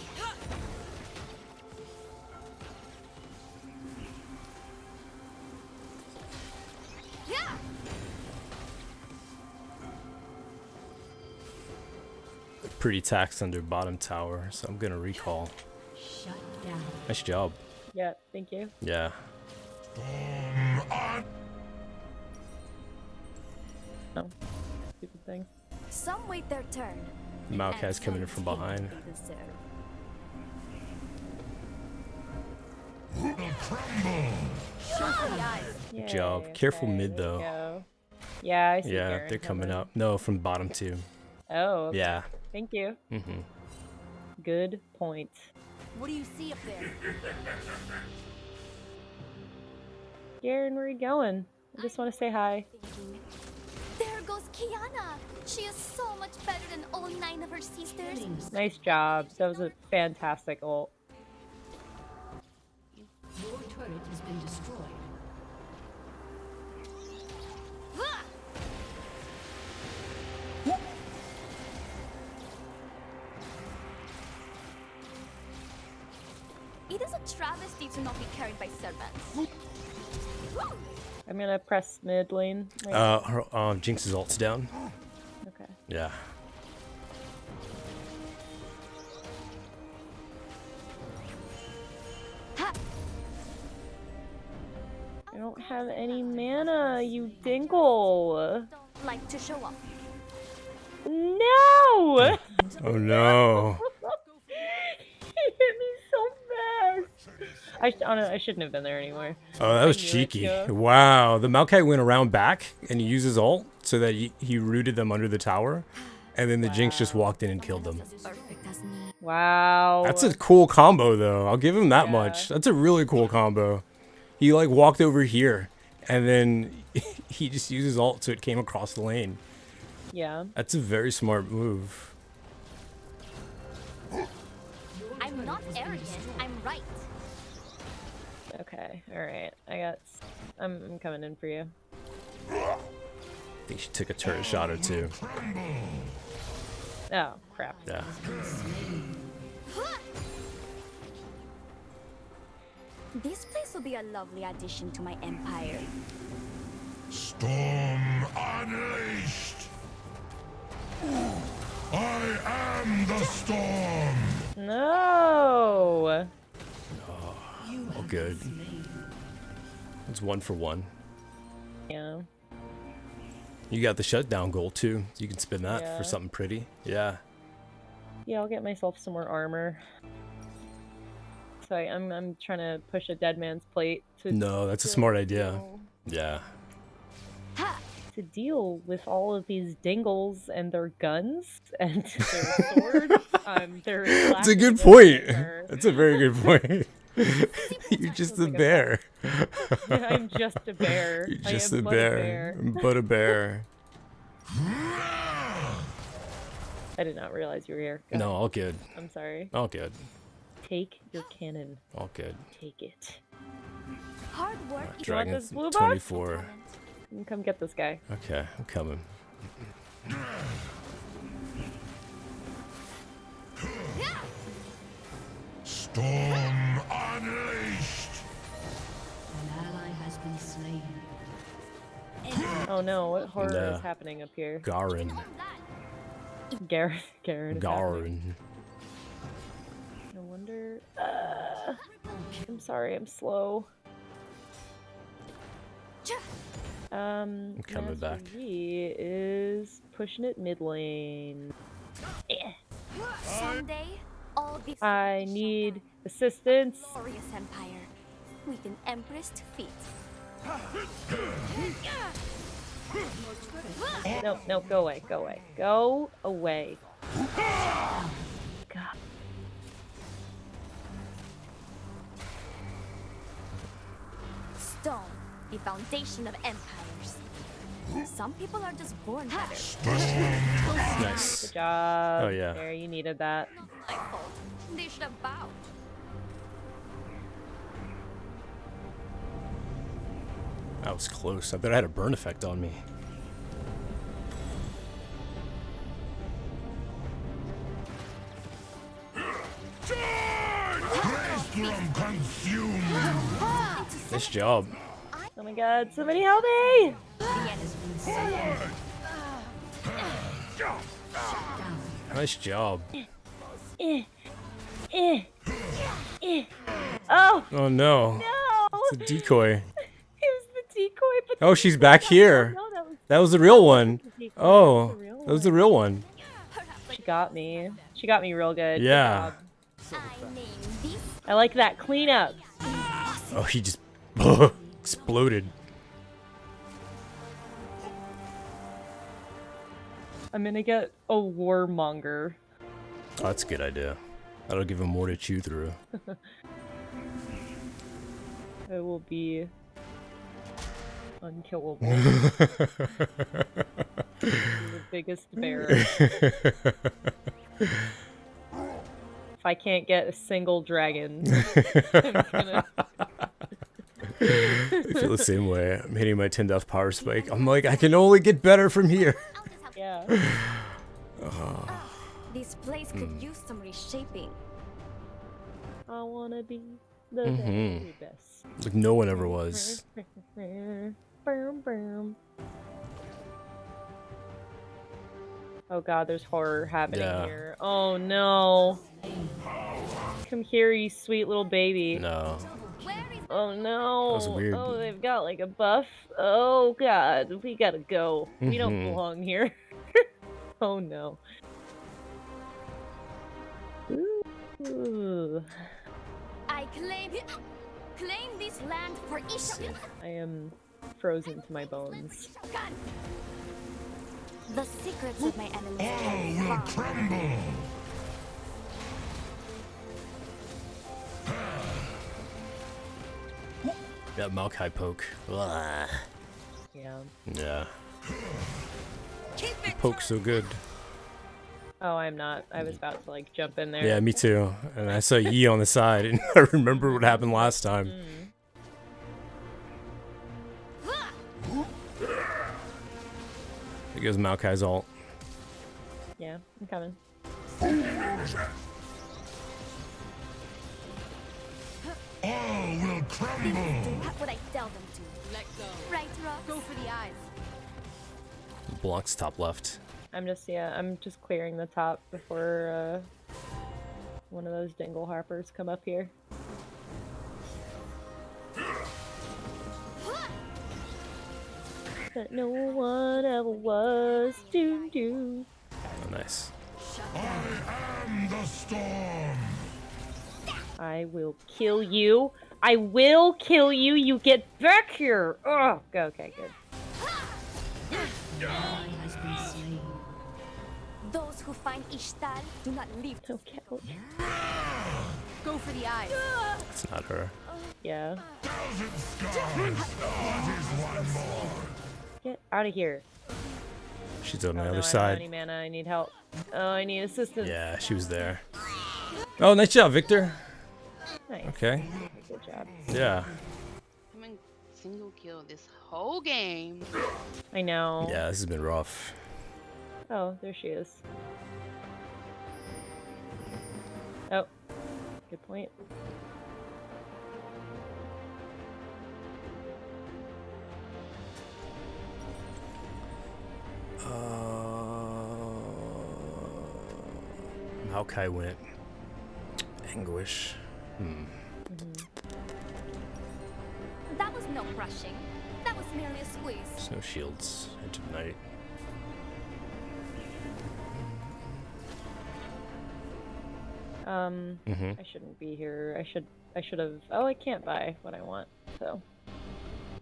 Pretty taxed under bottom tower, so I'm gonna recall. Shut down. Nice job. Yeah, thank you. Yeah. No. Stupid thing. Some wait their turn. Maokai's and coming in some from take behind. what they deserve. Good job. Yay, Careful okay, mid, there we though. go. Yeah, I see Yeah, Garen they're coming up. No, from bottom too. Oh, okay. Yeah. Thank you. Mm-hmm. good point. What do you see up there? Garen, where are you going? I just want to say hi. Thinking. There goes Kiana. She is so much better than all 9 of her sisters. Nice job. That was a fantastic ult. Your turret has been destroyed. Ha! It is a travesty to not be carried by servants. I'm gonna press mid lane. Wait, Jinx's ult's down. okay. Yeah. I don't have any mana, you dinkle. Don't like to show off. No! Oh no. He hit me so fast. I shouldn't have been there anymore. Oh, that was I knew it, cheeky. yeah. Wow. The Maokai went around back and he used his ult so that he rooted them under the tower. And then the Jinx just walked in and killed them. Perfect as me. Wow. That's a cool combo though. I'll give him that Yeah. much. That's a really cool combo. He like walked over here and then he just used his ult so it came across the lane. Yeah. That's a very smart move. I'm not arrogant. I'm right. Okay. Alright. I'm coming in for you. I think she took a turret shot or two. Oh, crap. Yeah. This place will be a lovely addition to my empire. Storm unleashed! I am the storm! No! Oh, good. It's 1 for 1. Yeah. You got the shutdown goal too. You can spin that Yeah. for something pretty. Yeah. Yeah, I'll get myself some more armor. So I'm trying to push a dead man's plate to No, that's a smart idea. deal- Yeah. to deal with all of these dingles and their guns and their swords. They're That's a good lacking point. in armor. That's a very good point. You're just a Sounds like a bear. I'm just a bear. You're I just am a but bear. But a bear. I did not realize you were here. Go No, ahead. all good. I'm sorry. All good. Take your cannon. All good. Take it. Hard work is Dragon this blue box? 24. You can come get this guy. Okay, I'm coming. Storm unleashed! An ally has been slain. Oh no, what horror Yeah. is happening up here? Garen. Garen is happening. Garen. No wonder. I'm sorry, I'm slow. coming Master back. Yi is pushing it mid lane. someday. All this I need assistance. glorious empire with an empress to feed. No, no, go away, go away, go away. God. Stone, the foundation of empires. Some people are just born better. Nice. Good job. Oh, yeah. There, you needed that. My fault. They should have bowed. That was close. I bet I had a burn effect on me. Maelstrom consume you! Nice job. Oh my god, somebody help me! Nice job. Eh, eh, eh. Oh, Oh no. no! It's a decoy. It was the decoy, but Oh, she's back here. no, that was That was the real one. the decoy. Oh, That was the real that was the real one. She got me. She got me real good. Good Yeah. job. I name this I like that cleanup. Oh, he just exploded. I'm gonna get a warmonger. Oh, that's a good idea. That'll give him more to chew through. It will be unkillable. The biggest bear. If I can't get a single dragon, I'm gonna... I feel the same way. I'm hitting my 10 death power spike. I'm like, I can only get better from here. Yeah. This place could use some reshaping. I wanna be the very best. Like no one ever was. Boom, boom. Oh god, there's horror happening Yeah. here. Oh no. Come here, you sweet little baby. No. Oh no. That was weird. Oh, they've got like a buff. Oh god, we gotta go. We don't belong here. Oh no. Ooh. I claim this land for Isha. I am frozen to my bones. The secrets of my enemies All can be will found. crumble. That Maokai poke. Blah. Yeah. Yeah. Poke's so good. Oh, I'm not. I was about to like jump in there. Yeah, me too. And I saw Yi on the side, and I remember what happened last time. Here goes Maokai's ult. Yeah, I'm coming. All will crumble. What would I tell them to? Let go. Right, Rock? Go for the eyes. Blocks top left. I'm just clearing the top before one of those dingle harpers come up here. That no one ever was. Do. Oh, nice. I am the storm. I will kill you. I will kill you. You get back here. Oh, okay, good. Has been slain. Those who find Ishtar do not leave. Okay. Go for the eyes. It's not her. Yeah. Thousand scars. What is one more? Get out of here. She's on the Oh, no, other I don't have side. any mana. I need help. Oh, I need assistance. Yeah, she was there. Oh, nice job, Victor. Nice. Okay. Good job. Yeah. I'm in single kill this whole game. I know. Yeah, this has been rough. Oh, there she is. Oh, good point. Maokai went. Anguish. That was no crushing. That was merely a squeeze. There's no shields. Edge of Night. I shouldn't be here. I should have. Oh, I can't buy what I want, so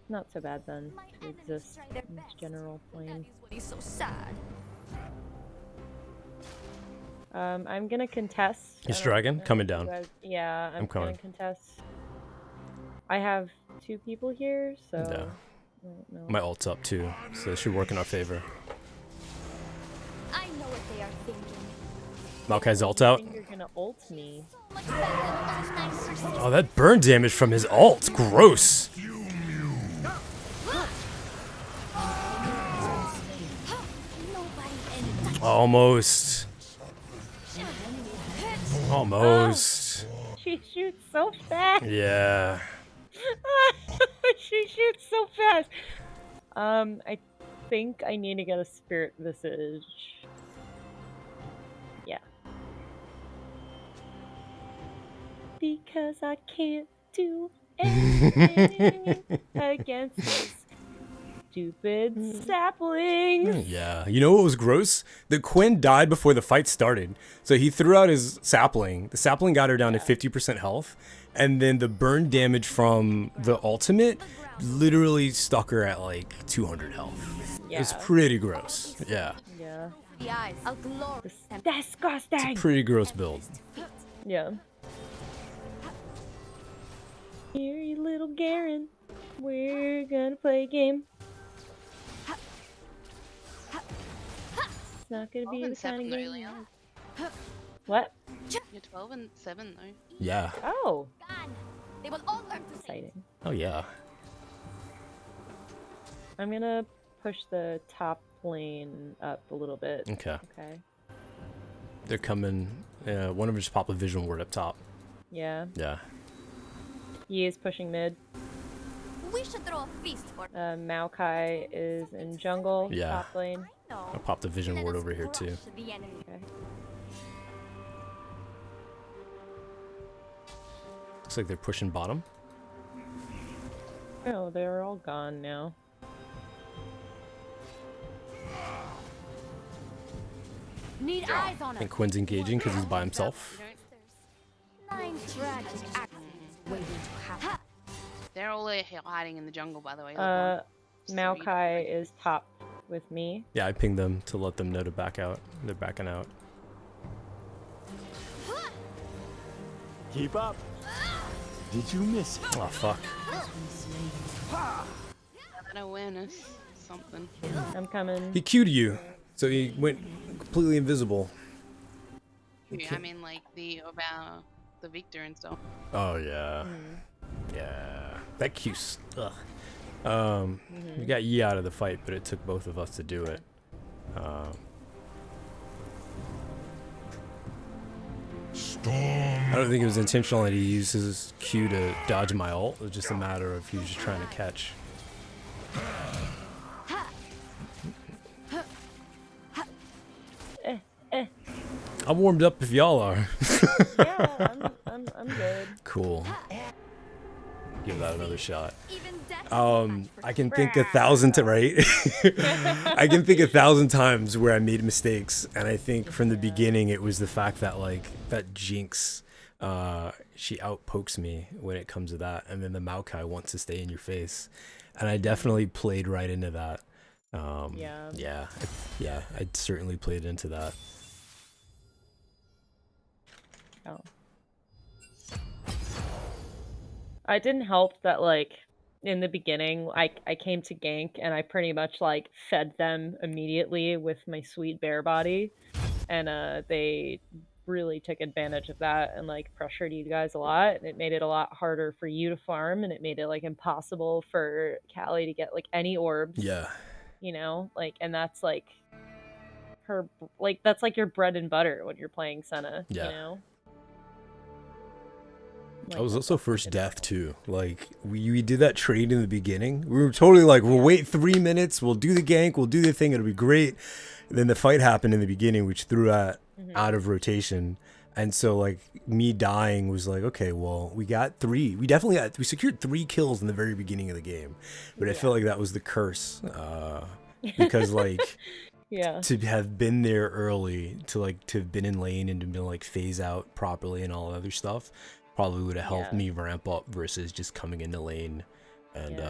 not so bad then My to enemies exist try their in this best. general That plane. is what is so sad. I'm gonna contest. He's I don't dragon know coming if you down. guys- yeah, I'm coming. gonna contest. I have 2 people here, so Yeah. I don't know. My ult's up too, so it should work in our favor. I know what they are thinking. Maokai's ult I out. think you're gonna ult me. So much better than those 9%. Oh, that burn damage from his ult. Gross. Fume you. Nobody Almost. Almost. She shoots so fast. Yeah. She shoots so fast. I think I need to get a spirit visage. Yeah. Because I can't do anything against these stupid saplings. Yeah. You know what was gross? The Quinn died before the fight started. So he threw out his sapling. The sapling got her down to 50% health. And then the burn damage from the ultimate literally stuck her at like 200 health. Yeah. It's pretty gross. Yeah. Yeah. The eyes. A glorious Disgusting. Pretty gross build. Yeah. Here, you little Garen. We're gonna play a game. It's not gonna 12 be and the kind 7 of though, game. Leon. What? You're 12 and 7 though. Yeah. Oh, Gan. They will all learn to fight. exciting. Oh yeah. I'm gonna push the top lane up a little bit. Okay. Okay. They're coming. One of them just popped a vision ward up top. Yeah. Yeah. Yi is pushing mid. We should throw a feast for Maokai is in jungle. Yeah. Top lane. I know. I popped a vision Let ward us over here too. crush the enemy. Okay. Looks like they're pushing bottom. Oh, they're all gone now. Need eyes on I us. think Quinn's engaging because he's by himself. Nine tragic accidents waiting to happen. They're all hiding in the jungle, by the way. Maokai is top with me. Yeah, I pinged them to let them know to back out. They're backing out. Keep up. Did you miss? Oh fuck. That awareness, something. I'm coming. He Q'd you, so he went completely invisible. I mean, like about the Victor and stuff. Oh yeah. Yeah. That Q's. Ugh. We got Yi out of the fight, but it took both of us to do it. I don't think it was intentional that he used his Q to dodge my ult. It was just a matter of he was just trying to catch. I'm warmed up if y'all are. Yeah, I'm good. Cool. Give that another shot. Even death I can think 1,000 to right. I can think 1,000 times where I made mistakes, and I think from the beginning it was the fact that like that Jinx, she outpokes me when it comes to that, and then the Maokai wants to stay in your face, and I definitely played right into that. Yeah, I certainly played into that. Oh. It didn't help that, like, in the beginning, I came to gank, and I pretty much, like, fed them immediately with my sweet bear body, and, they really took advantage of that and, like, pressured you guys a lot, and it made it a lot harder for you to farm, and it made it, like, impossible for Callie to get, like, any orbs. Yeah. You know? Like, and that's, like, that's, like, your bread and butter when you're playing Senna, Yeah. you know? I was also first death too. Like we did that trade in the beginning. We were totally like, we'll wait 3 minutes, we'll do the gank, we'll do the thing, it'll be great. And then the fight happened in the beginning, which threw out of rotation. And so like me dying was like, okay, well, we got 3. We secured 3 kills in the very beginning of the game. But I feel like that was the curse. Because like to have been there early, to have been in lane and to be like phase out properly and all that other stuff probably would have helped me ramp up versus just coming into lane and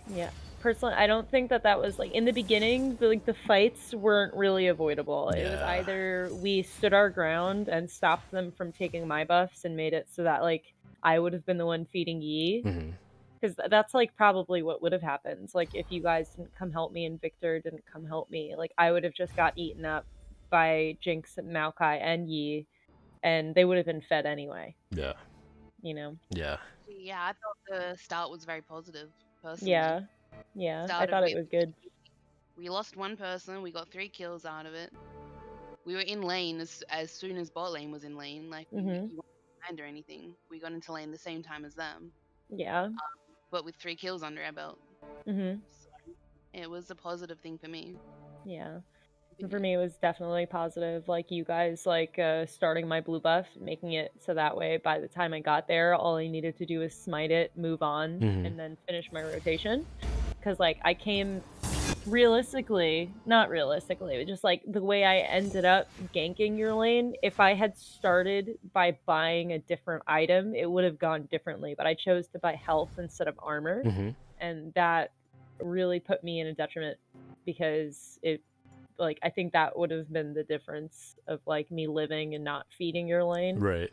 Yeah, personally, I don't think that was like in the beginning. The fights weren't really avoidable. It was either we stood our ground and stopped them from taking my buffs and made it so that like I would have been the one feeding Yi, because that's like probably what would have happened. Like if you guys didn't come help me and Victor didn't come help me, like I would have just got eaten up by Jinx, Maokai, and Yi, and they would have been fed anyway. Yeah. You know. Yeah, I thought the start was very positive. Personally. Yeah, I thought it was good. We lost one person, we got 3 kills out of it. We were in lane as soon as bot lane was in lane, like you weren't behind or anything. We got into lane the same time as them. Yeah. But with 3 kills under our belt. So it was a positive thing for me. Yeah. And for me, it was definitely positive. Like you guys, like starting my blue buff, making it so that way by the time I got there, all I needed to do was smite it, move on, and then finish my rotation. Because like I came not realistically, but just like the way I ended up ganking your lane, if I had started by buying a different item, it would have gone differently. But I chose to buy health instead of armor, and that really put me in a detriment because like I think that would have been the difference of like me living and not feeding your lane. Right.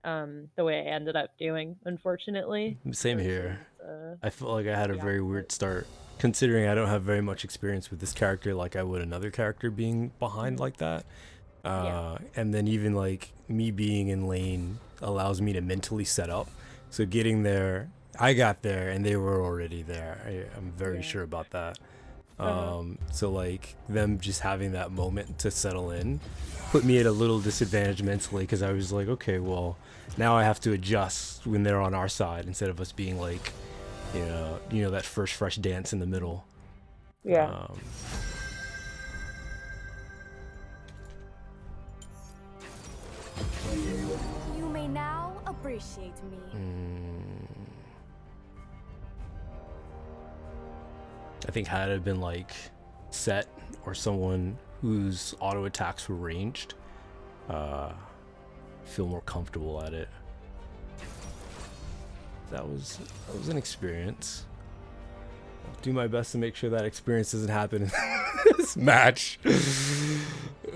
The way I ended up doing, unfortunately. Same here. versus, I felt like I had a the very opposite. weird start, considering I don't have very much experience with this character like I would another character being behind like that. Yeah. And then even like me being in lane allows me to mentally set up. So getting there, I got there and they were already there. I'm very Yeah. sure about that. Uh-huh. So like them just having that moment to settle in put me at a little disadvantage mentally, because I was like, okay, well, now I have to adjust when they're on our side instead of us being like, you know that first fresh dance in the middle. Yeah. You may now appreciate me. I think had it been like Set or someone whose auto attacks were ranged, feel more comfortable at it. That was an experience. I'll do my best to make sure that experience doesn't happen in this match. I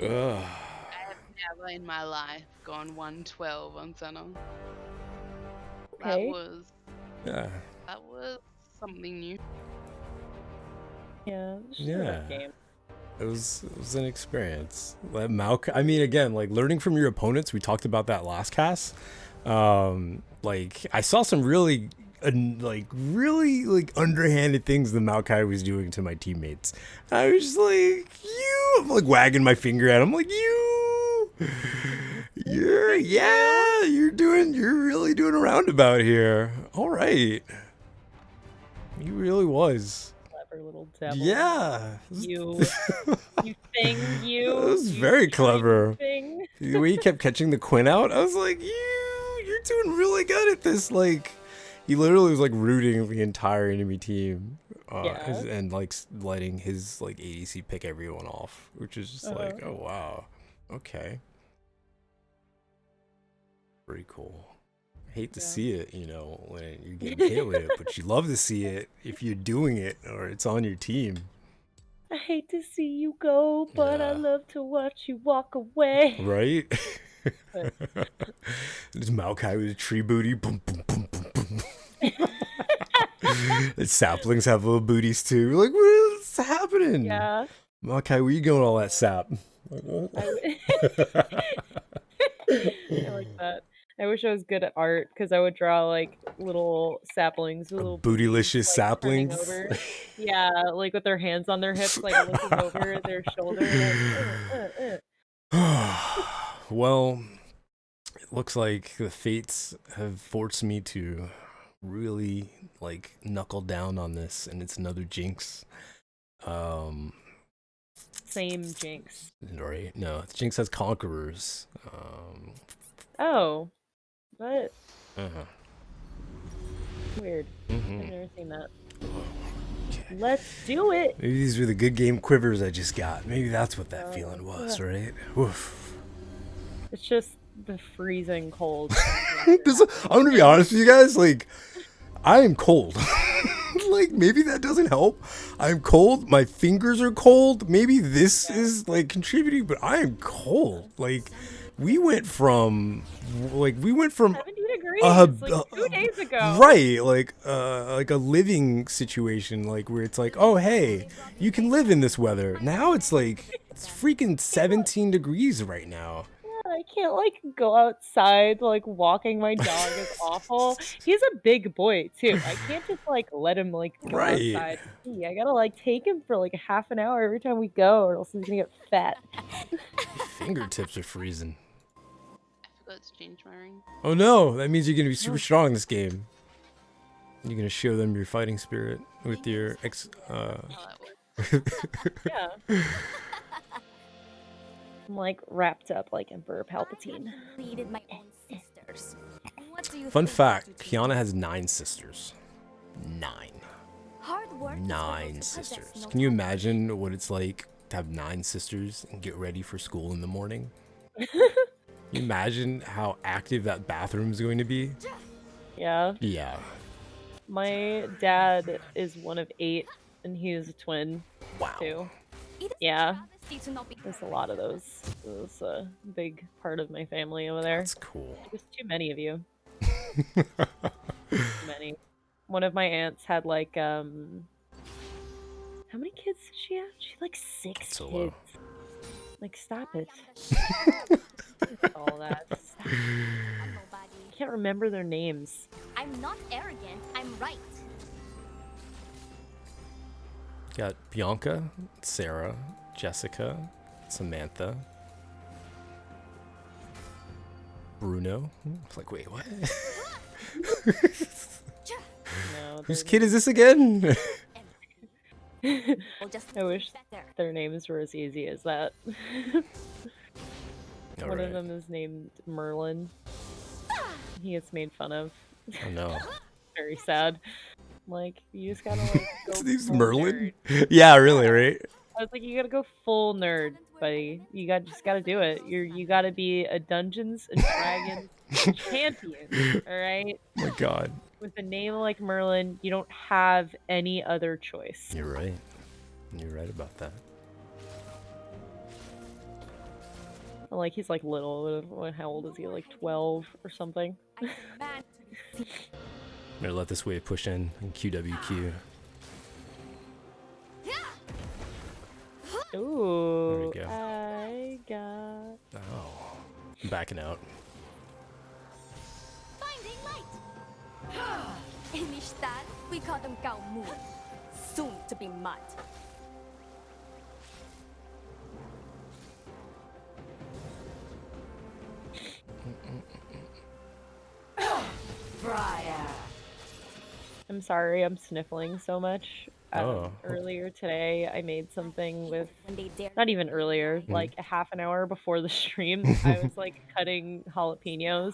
have never in my life gone 112 on center. Okay. Yeah. That was something new. Yeah. It's just a Yeah. rough game. It was an experience. Like I mean, again, like learning from your opponents. We talked about that last cast. Like I saw some really underhanded things that Maokai was doing to my teammates. I was just like, I'm like wagging my finger at him, like you're really doing a roundabout here. All right, he really was. Clever little devil. Yeah. You thing, you. That was you very tiny clever. Thing. The way he kept catching the Quinn out, I was like, you're doing really good at this. Like, he literally was like rooting the entire enemy team, and like letting his like ADC pick everyone off, which is just like, oh wow, okay, pretty cool. I hate to see it, when you're getting hit with it, but you love to see it if you're doing it or it's on your team. I hate to see you go, but I Yeah. love to watch you walk away. Right? There's Maokai with a tree booty. Boom, boom, boom, boom, boom. The saplings have little booties too. We're like, what's happening? Yeah. Maokai, where you going with all that sap? I like that. I wish I was good at art because I would draw like little saplings, little Bootylicious booties, like, turning saplings. over. Yeah, like with their hands on their hips, like looking over their shoulder. Like, Well, it looks like the fates have forced me to really like knuckle down on this, and it's another jinx. Same jinx. Right? No, Jinx has conquerors. Oh, what? Uh-huh. Weird. Mm-hmm. I've never seen that. Let's do it. Maybe these were the good game quivers I just got. Maybe that's what that feeling was, right? Woof. It's just the freezing cold. I'm gonna be honest with you guys. Like, I am cold. Like, maybe that doesn't help. I'm cold. My fingers are cold. Maybe this is like contributing, but I am cold. Like, we went from 70 degrees like 2 days ago. right, like a living situation, like where it's like, oh hey, you can live in this weather. Now it's like it's freaking 17 degrees right now. I can't like go outside. Like walking my dog is awful. He's a big boy too. I can't just like let him like go Right. outside. I gotta like take him for like half an hour every time we go, or else he's gonna get fat. Fingertips are freezing. I forgot to change my ring. Oh no, that means you're gonna be super strong in this game. You're gonna show them your fighting spirit with your How that works. Yeah. I'm like wrapped up like Emperor Palpatine. Needed my own sisters. What do you Fun think fact, to do? Kiana has 9 sisters. 9. Hard work is 9 able to possess sisters. no Can you time. imagine what it's like to have 9 sisters and get ready for school in the morning? Can you imagine how active that bathroom is going to be? Yeah. Yeah. My dad is one of 8, and he is a twin Wow. too. It is Yeah. the There's a lot of those. It's a big part of my family over there. That's cool. There's too many of you. Too many. One of my aunts had like how many kids did she have? She had like 6 That's so kids. low. Like, stop it. All that. Stop. I can't remember their names. I'm not arrogant, I'm right. Got Bianca, Sarah, Jessica, Samantha, Bruno. It's like, wait, what? No, Whose kid is this again? I wish their names were as easy as that. One of them is named Merlin. He gets made fun of. Oh no. Very sad. Like, you just gotta like go His name's full Merlin? nerd. Yeah, really, right? I was like, you gotta go full nerd, buddy. Just gotta do it. You gotta be a Dungeons and Dragons champion, alright? Oh my god. With a name like Merlin, you don't have any other choice. You're right. You're right about that. Like, he's like little. How old is he? Like 12 or something? Better let this wave push in QWQ. Ooh, There we go. I got... Oh. I'm backing out. Finding light! In Ishtar, we call them Gao Moon, soon to be mud. I'm sorry, I'm sniffling so much. Oh. Earlier today, I made something with... When they dare Not even earlier, like a half an hour before the stream, I was like cutting jalapenos,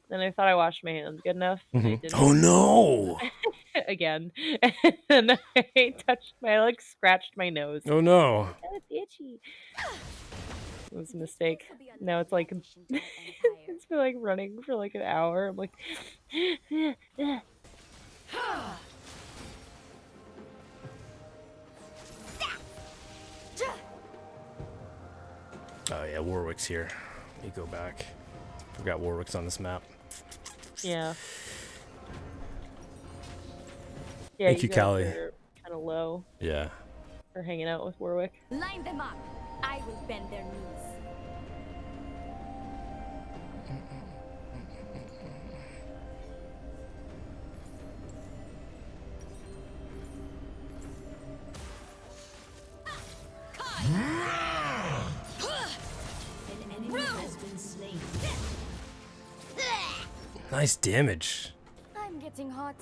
and I thought I washed my hands good enough. And I didn't. Oh no! Again. And I like scratched my nose. Oh no! Oh, it's itchy. It was a mistake. Now it's like, it's been like running for like an hour. I'm like, Oh yeah, Warwick's here. Let me go back. Forgot Warwick's on this map. yeah. Thank you, Callie. Kind of low Yeah. for hanging out with Warwick. line them up, I will bend their knees. An enemy has been slain. Nice damage. I'm getting hot.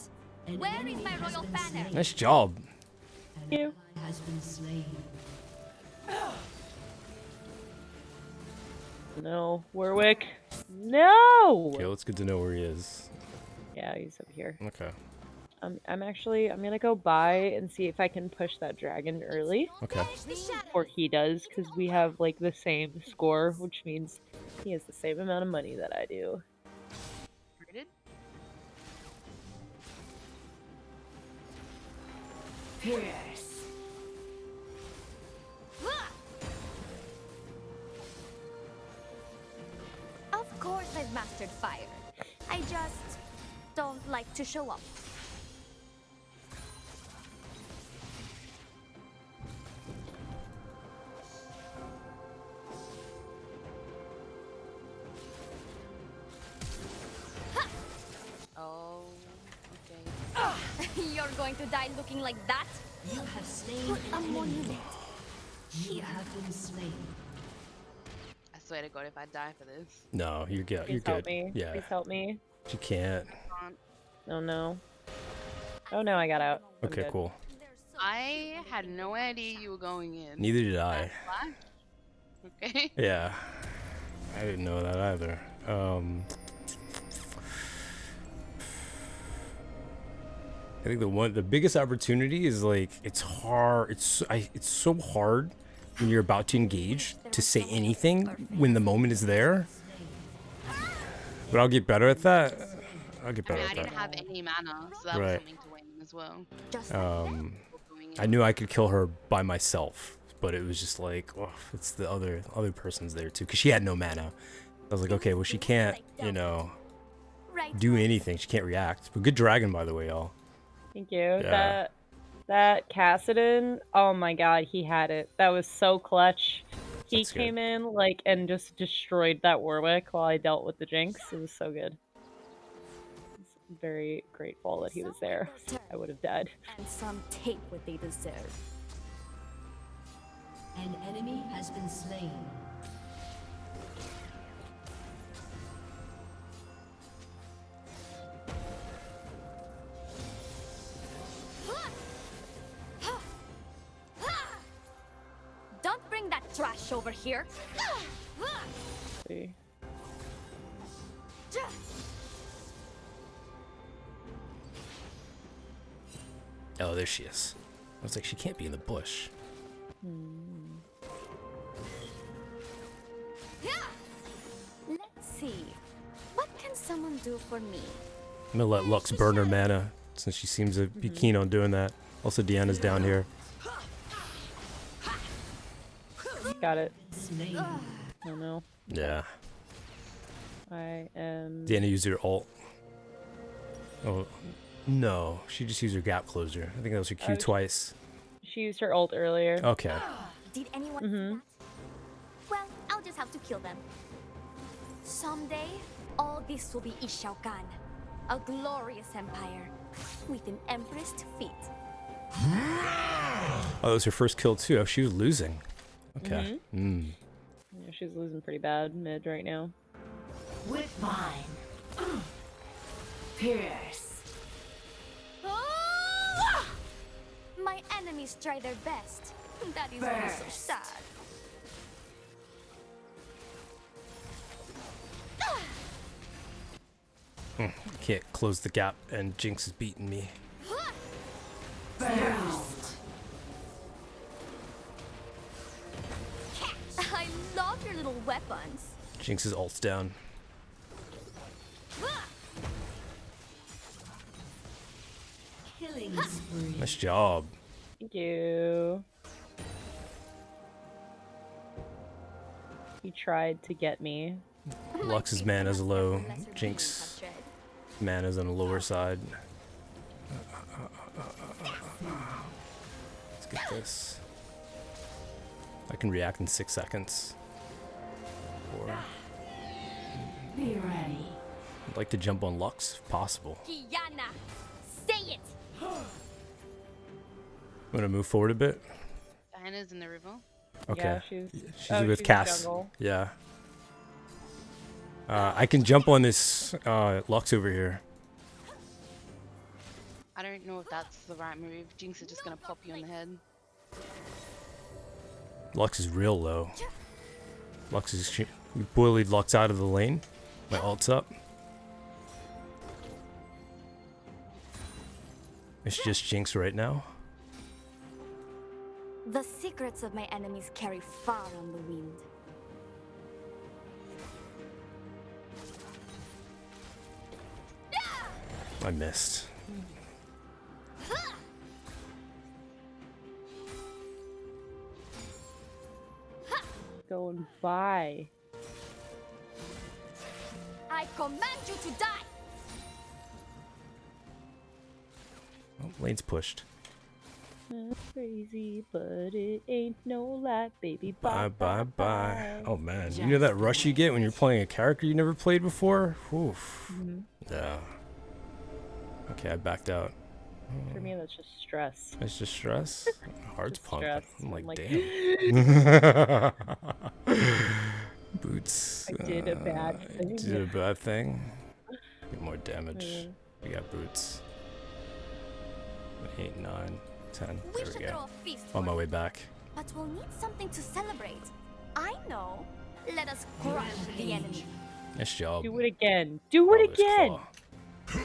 An Where is enemy my has royal been banner? slain. Nice job. An ally has been slain. No, Warwick. No! Okay, well, it's good to know where he is. Yeah, he's up here. Okay. I'm gonna go by and see if I can push that dragon early Okay. before he does, because we have like the same score, which means he has the same amount of money that I do. Started. Pierce. Of course I've mastered fire. I just don't like to show up. Oh, okay. You're going to die looking like that? You have slain Put an a enemy. monument. You have been slain. I swear to God, if I die for this. No, you're good. Please You're help good. me. Yeah. Please help me. You can't. Oh no. Oh no, I got out. I'm Okay, good. cool. I had no idea you were going in. Neither did I. Okay. Yeah. I didn't know that either. I think the biggest opportunity is like it's hard. It's so hard when you're about to engage to say anything when the moment is there. But I'll get better at that. I'll get I better mean, I at didn't that. have any mana, so that was Right. something to win as well. Just I knew I could kill her by myself, but it was just like, oh, it's the other person's there too, because she had no mana. I was like, okay, well, she can't, you know, do anything. She can't react. But good dragon, by the way, y'all. Thank you. Yeah. That Cassidon, oh my god, he had it. That was so clutch. He That's good. came in like and just destroyed that Warwick while I dealt with the Jinx. It was so good. I'm very grateful that he was there. I would have died. And some take what they deserve. An enemy has been slain. Don't bring that trash over here. See. Oh, there she is. I was like, she can't be in the bush. Let's see. What can someone do for me? I'm gonna let Lux burn her mana, since she seems to be keen on doing that. Also, Deanna's down here. Got it. Slain. Oh no. Yeah. I am. Deanna used her ult. Oh, no. She just used her gap closer. I think that was her Q twice. She used her ult earlier. Okay. Did anyone see that? Well, I'll just have to kill them. Someday, all this will be Ishao-kan, a glorious empire with an empress to feed. Oh, that was her first kill too. Oh, she was losing. Okay. Yeah, she's losing pretty bad mid right now. With mine. Pierce. My enemies try their best. That is really so Burst. sad. Can't close the gap, and Jinx is beating me. Burst. I love your little weapons. Jinx's ult's down. Killing spree. Nice job. Thank you. He tried to get me. Lux's mana's low. Jinx mana's on the lower side. Let's get this. I can react in 6 seconds. Or Be ready. I'd like to jump on Lux if possible. Kiana, say it. I'm gonna move forward a bit. Diana's in the river. Okay. Yeah, She's with in Cass. jungle. Yeah. I can jump on this Lux over here. I don't know if that's the right move. Jinx is just gonna pop you in the head. Lux is real low. Lux is we bullied Lux out of the lane. My ult's up. It's just Jinx right now. The secrets of my enemies carry far on the wind. I missed. Going by. I command you to die. Oh, lane's pushed. Crazy, but it ain't no lie, baby. Bye, bye, bye. Oh man, you know that rush you get when you're playing a character you never played before? Oof. Yeah. Okay, I backed out. For me, that's just stress. It's just stress. Heart's Just pumping. stress. I'm like, I'm like, damn. Boots. I did a bad I thing. did a bad thing. Get more damage. We got boots. 8, 9, 10. We There should we throw go. a feast On my for way it. back. But we'll need something to celebrate. I know. Let us crush the enemy. Nice job. Do it again. Do it Father's again. Claw.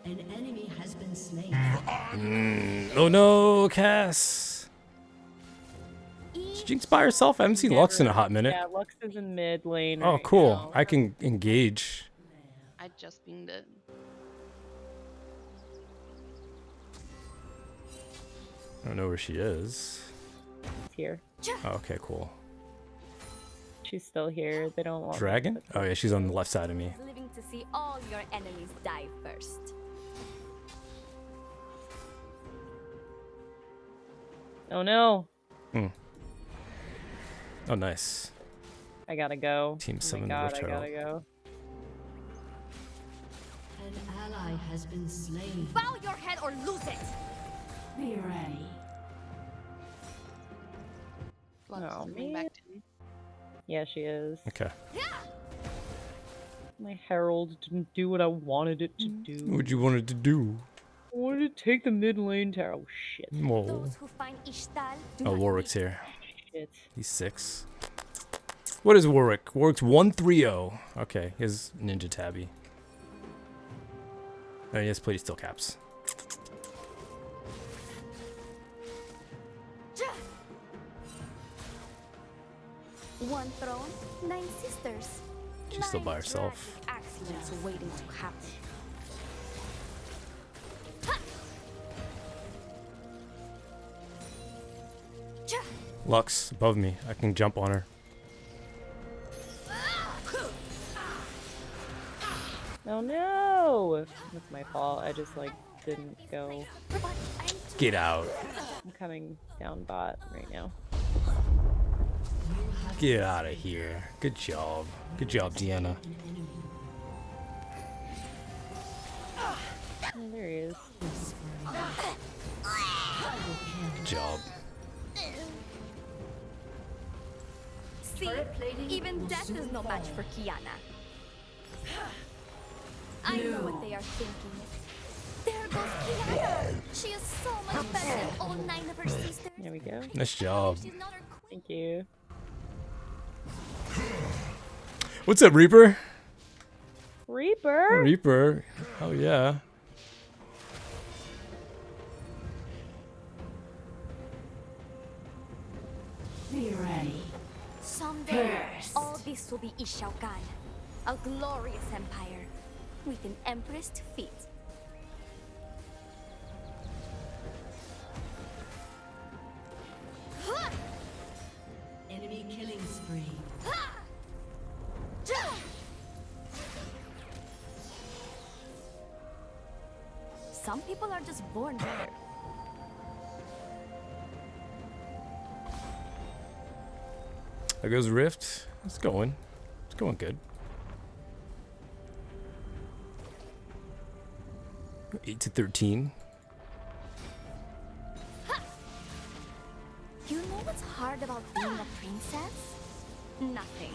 An enemy has been slain. Oh no, Cass. Is Jinx by herself? I haven't seen Lux in a hot minute. Yeah, Lux is in mid lane. Oh, right cool. now. I can engage. I just pinged it. I don't know where she is. It's here. Oh, okay, cool. She's still here. They don't want me to Dragon? put Oh her- yeah, she's on the left side of me. Living to see all your enemies die first. Oh no! Oh, nice. I gotta go. Team Oh my summon the god, Rift I Herald. gotta go. An ally has been slain. Bow your head or lose it! Be ready. Flux Oh, is coming back to me. Yeah, she is. Okay. My herald didn't do what I wanted it to do. What you wanted to do? I wanted to take the mid lane tower. Oh shit. Whoa. Those who find Ishtal do Oh, not Warwick's need- here. Shit. He's 6. What is Warwick? Warwick's 130. Okay, he has Ninja Tabby. Oh, he has Play Steel Caps. One throne, 9 sisters. She's still by 9 herself. tragic accidents waiting to happen. Lux above me. I can jump on her. Oh no! That's my fault. I just like didn't go. But I'm Get out. I'm coming down bot right now. Get out of here. Good job. Good job, Deanna. Oh, there he is. Good job. See, even death is no match for Kiana. I know what they are thinking. There goes Kiana! She is so much better than all 9 of her sisters. There we go. Nice job. She's not our queen. Thank you. What's up, Reaper? Reaper! Reaper. Oh, yeah. Be ready. Someday, all this will be Ishaugan, a glorious empire, with an empress to feed. Enemy killing spree. Some people are just born better. There goes Rift. It's going. It's going good. 8-13. You know what's hard about being a princess? Nothing.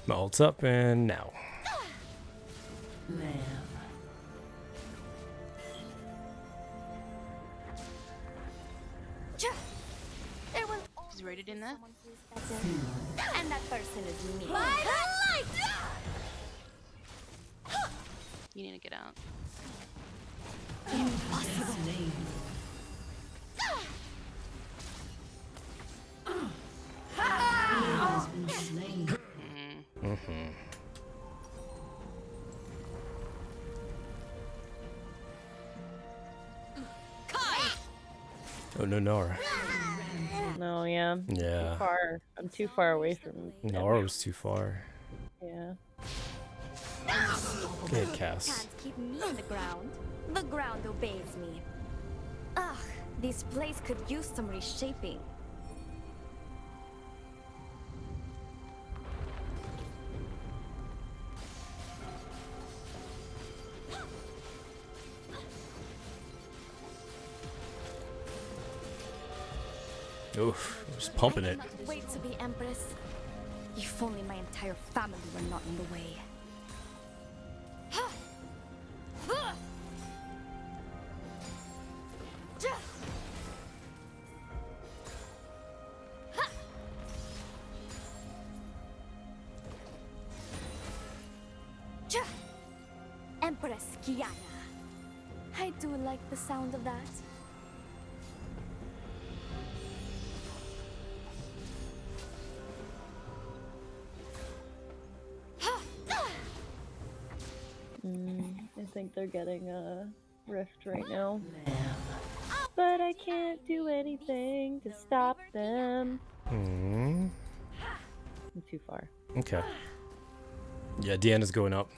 My ult's up and now. Lamb. There will She's always rated be in there. someone who is better. And that person is me. You need to get out. Slain. Has been slain. Oh, no, Nora. No, yeah. Yeah. Far. I'm too far away from him. Nora was too far. Yeah. Go ahead, Cass. Can't keep me on the ground. The ground obeys me. Ugh, this place could use some reshaping. Oof, just pumping I it. cannot wait to be Empress. If only my entire family were not in the way. Empress Kiana. I do like the sound of that. think they're getting a rift right now. But I can't do anything to stop them. Hmm. I'm too far. Okay. Yeah, Deanna's going up.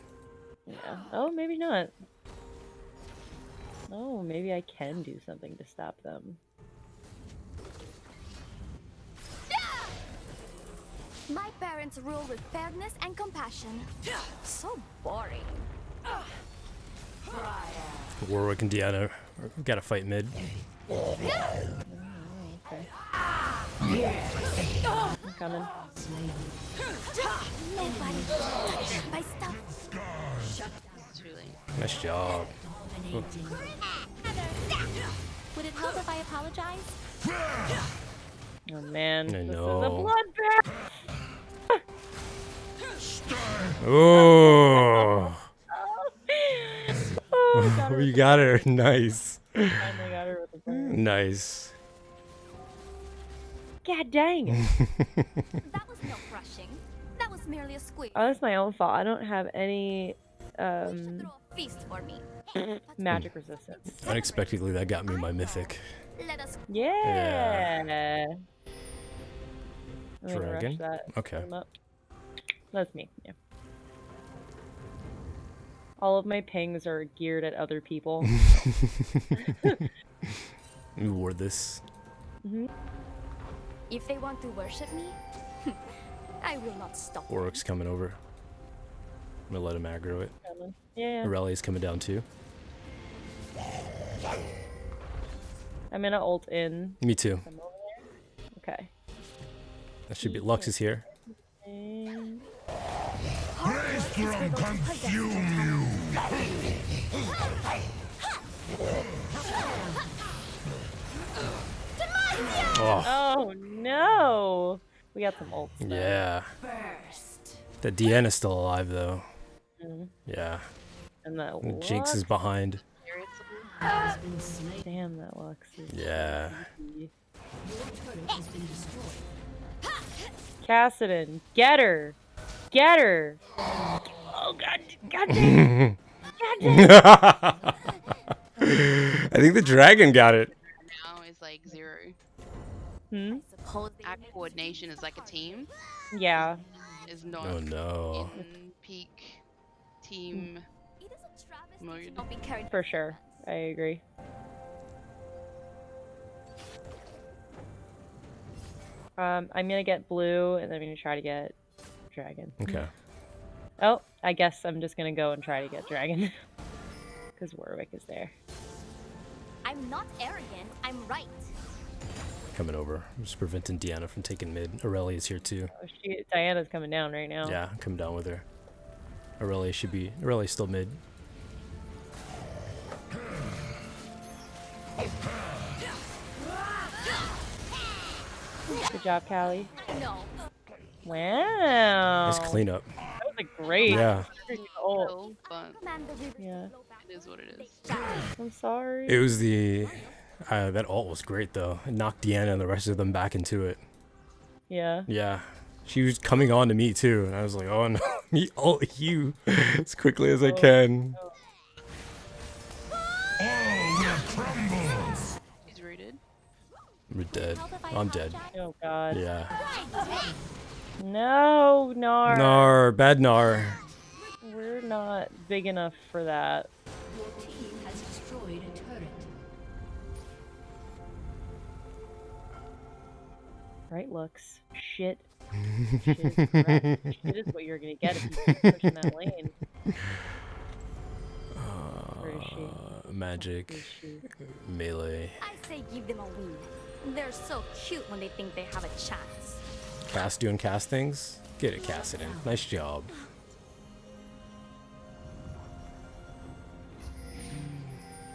Yeah. Oh, maybe not. Oh, maybe I can do something to stop them. My parents rule with fairness and compassion. So boring. Warwick and Deanna gotta fight mid. Okay. I'm coming. Nobody touched my stuff. Too late. Nice job. Would it help if I apologize? Oh man, I this is a know. bloodbath. Oh, Oh, got her you with got her. Nice. the finally got her with the burn. Nice. God dang it. That was no crushing. That was merely a squeeze. Oh, that's my own fault. I don't have any You should throw a feast for me. magic resistance. Unexpectedly, that got me my mythic. Let us. Yeah. I'm gonna rush Dragon? that. Okay. Put 'em up. That's me. Yeah. All of my pings are geared at other people. We wore this. If they want to worship me, I will not stop. Warwick's coming over. I'm gonna let him aggro it. Yeah. Aurelia's coming down too. I'm gonna ult in. Me too. Come over there. Okay. That should be. Lux is here. And From consume you. Oh, oh no! We got some ults. though. yeah. The Deanna's still alive though. Mhm. Yeah. And that And Jinx Lux. is behind. Seriously? Damn, that Lux is. Yeah. Cassidon, get her! Get her! Oh god, god dang! God dang! I think the dragon got it. Now is like 0. Hmm? Suppose they Our coordination is like a team. Yeah. Is not Oh no. in peak team. It is a travesty Mode. to not be carried For sure. I agree. I'm gonna get blue, and then I'm gonna try to get dragon. Okay. Oh, I guess I'm just gonna go and try to get dragon. Because Warwick is there. I'm not arrogant, I'm right. Coming over. I'm just preventing Deanna from taking mid. Aurelia's here too. Oh, Diana's coming down right now. Yeah, I'm coming down with her. Aurelia should be. Aurelia's still mid. Good job, Callie. No. Wow. Nice cleanup. That was a great. Yeah. ult. Still, but Command the river Yeah. to flow back. it is what it is. I'm sorry. It was the. That ult was great though. It knocked Deanna and the rest of them back into it. Yeah. Yeah. She was coming on to me too, and I was like, oh no, me ult you as quickly as I can. She's rooted. We're dead. Help if I I'm dead. apologize? Oh god. Yeah. No, Nar. Nar, bad Nar. We're not big enough for that. Your team has destroyed a turret. Right, Lux. Shit. Shit is correct. Shit is what you're gonna get if you keep pushing that lane. Where is she? Magic, Where is she? melee. I say give them a win. They're so cute when they think they have a chance. Cass doing cast things. Get it, Cassidon. Nice job.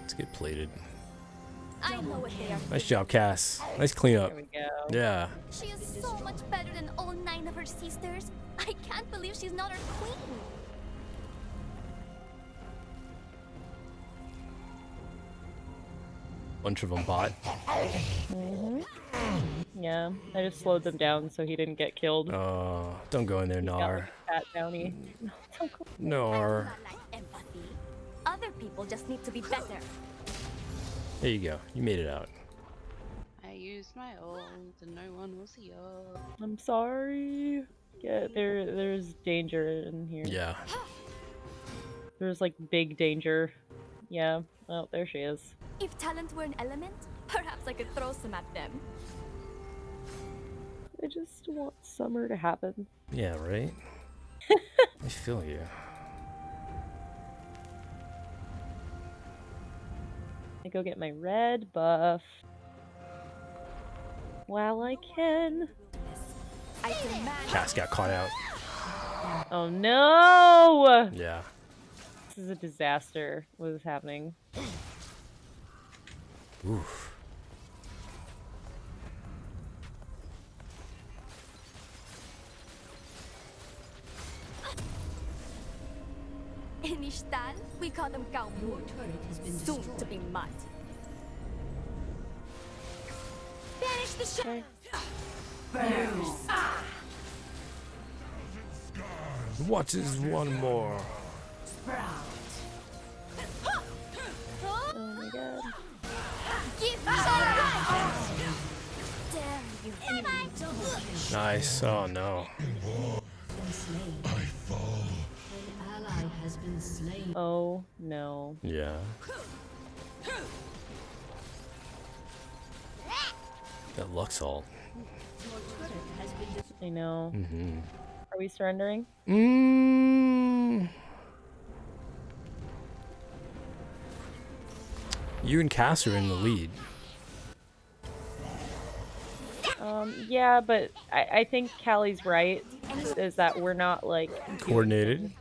Let's get plated. I know what they are. Nice job, Cass. Nice cleanup. There we go. Yeah. She is so much better than all 9 of her sisters. I can't believe she's not our queen. Bunch of them bot. Yeah, I just slowed them down so he didn't get killed. Don't go in there, He's got, like, Nar. a fat bounty. No, don't go. Nar. Not like empathy. A Other people just need to be better. There you go. You made it out. I used my ult and no one will see us. I'm sorry. Yeah, there's danger in here. Yeah. There's like big danger. Yeah. Oh, there she is. If talent were an element, perhaps I could throw some at them. I just want summer to happen. Yeah, right? I feel you. I go get my red buff. While I can. I demand. Cass got caught out. Oh no! Yeah. This is a disaster. What is happening? Oof. In Ishtan, we call them Your Kaumur, turret has been soon destroyed. to be mud. Banish the shadows! What is one more? Oh my god. Give me the Dare you! Nice. Oh no. Been slain. I fall. An ally has been slain. Oh no. Yeah. That Luxalt. Your turret has been destroyed. I know. Mm-hmm. Are we surrendering? You and Cass are in the lead. Yeah, but I think Callie's right. Is that we're not like Coordinated.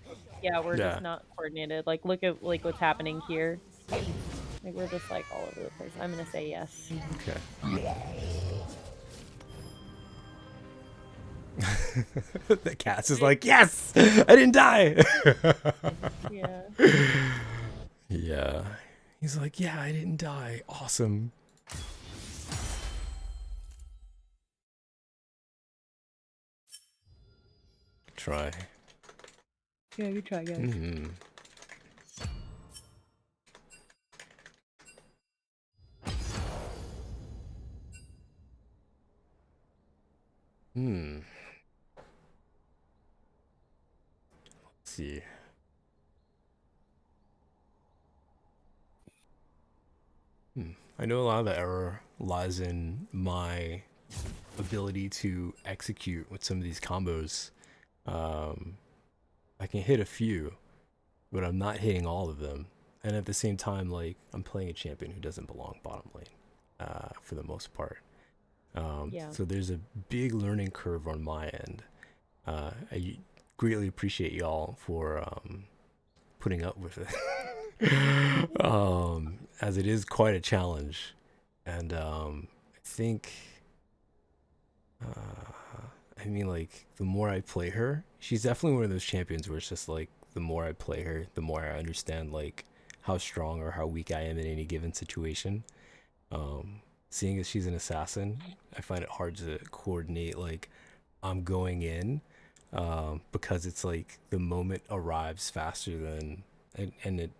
Yeah, we're Yeah. just not coordinated. Like, look at like what's happening here. Like, we're just like all over the place. I'm gonna say yes. Okay. The Cass is like, yes! I didn't die! Yeah. Yeah. He's like, yeah, I didn't die. Awesome. Try. Yeah, you try, guys. Mm-hmm. Hmm. Let's see. I know a lot of the error lies in my ability to execute with some of these combos. I can hit a few, but I'm not hitting all of them. And at the same time, like, I'm playing a champion who doesn't belong bottom lane, for the most part. Yeah. So there's a big learning curve on my end. I greatly appreciate y'all for putting up with it. As it is quite a challenge. And I think, I mean, like, the more I play her, she's definitely one of those champions where it's just like, the more I play her, the more I understand, like, how strong or how weak I am in any given situation. Seeing as she's an assassin, I find it hard to coordinate, like, I'm going in, because it's like the moment arrives faster than, and it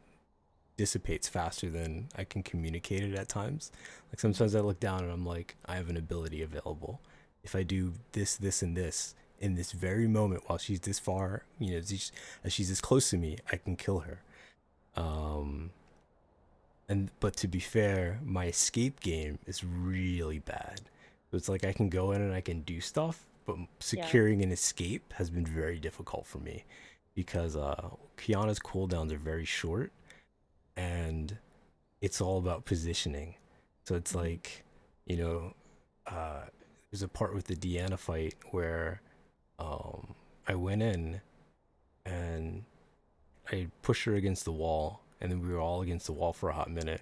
dissipates faster than I can communicate it at times. Like, sometimes I look down and I'm like, I have an ability available. If I do this, this, and this in this very moment while she's this far, you know, as she's this close to me, I can kill her. But to be fair, my escape game is really bad. So it's like I can go in and I can do stuff, but securing an escape has been very difficult for me because Kiana's cooldowns are very short and it's all about positioning. So it's like, you know, there's a part with the Deanna fight where I went in and I pushed her against the wall, and then we were all against the wall for a hot minute.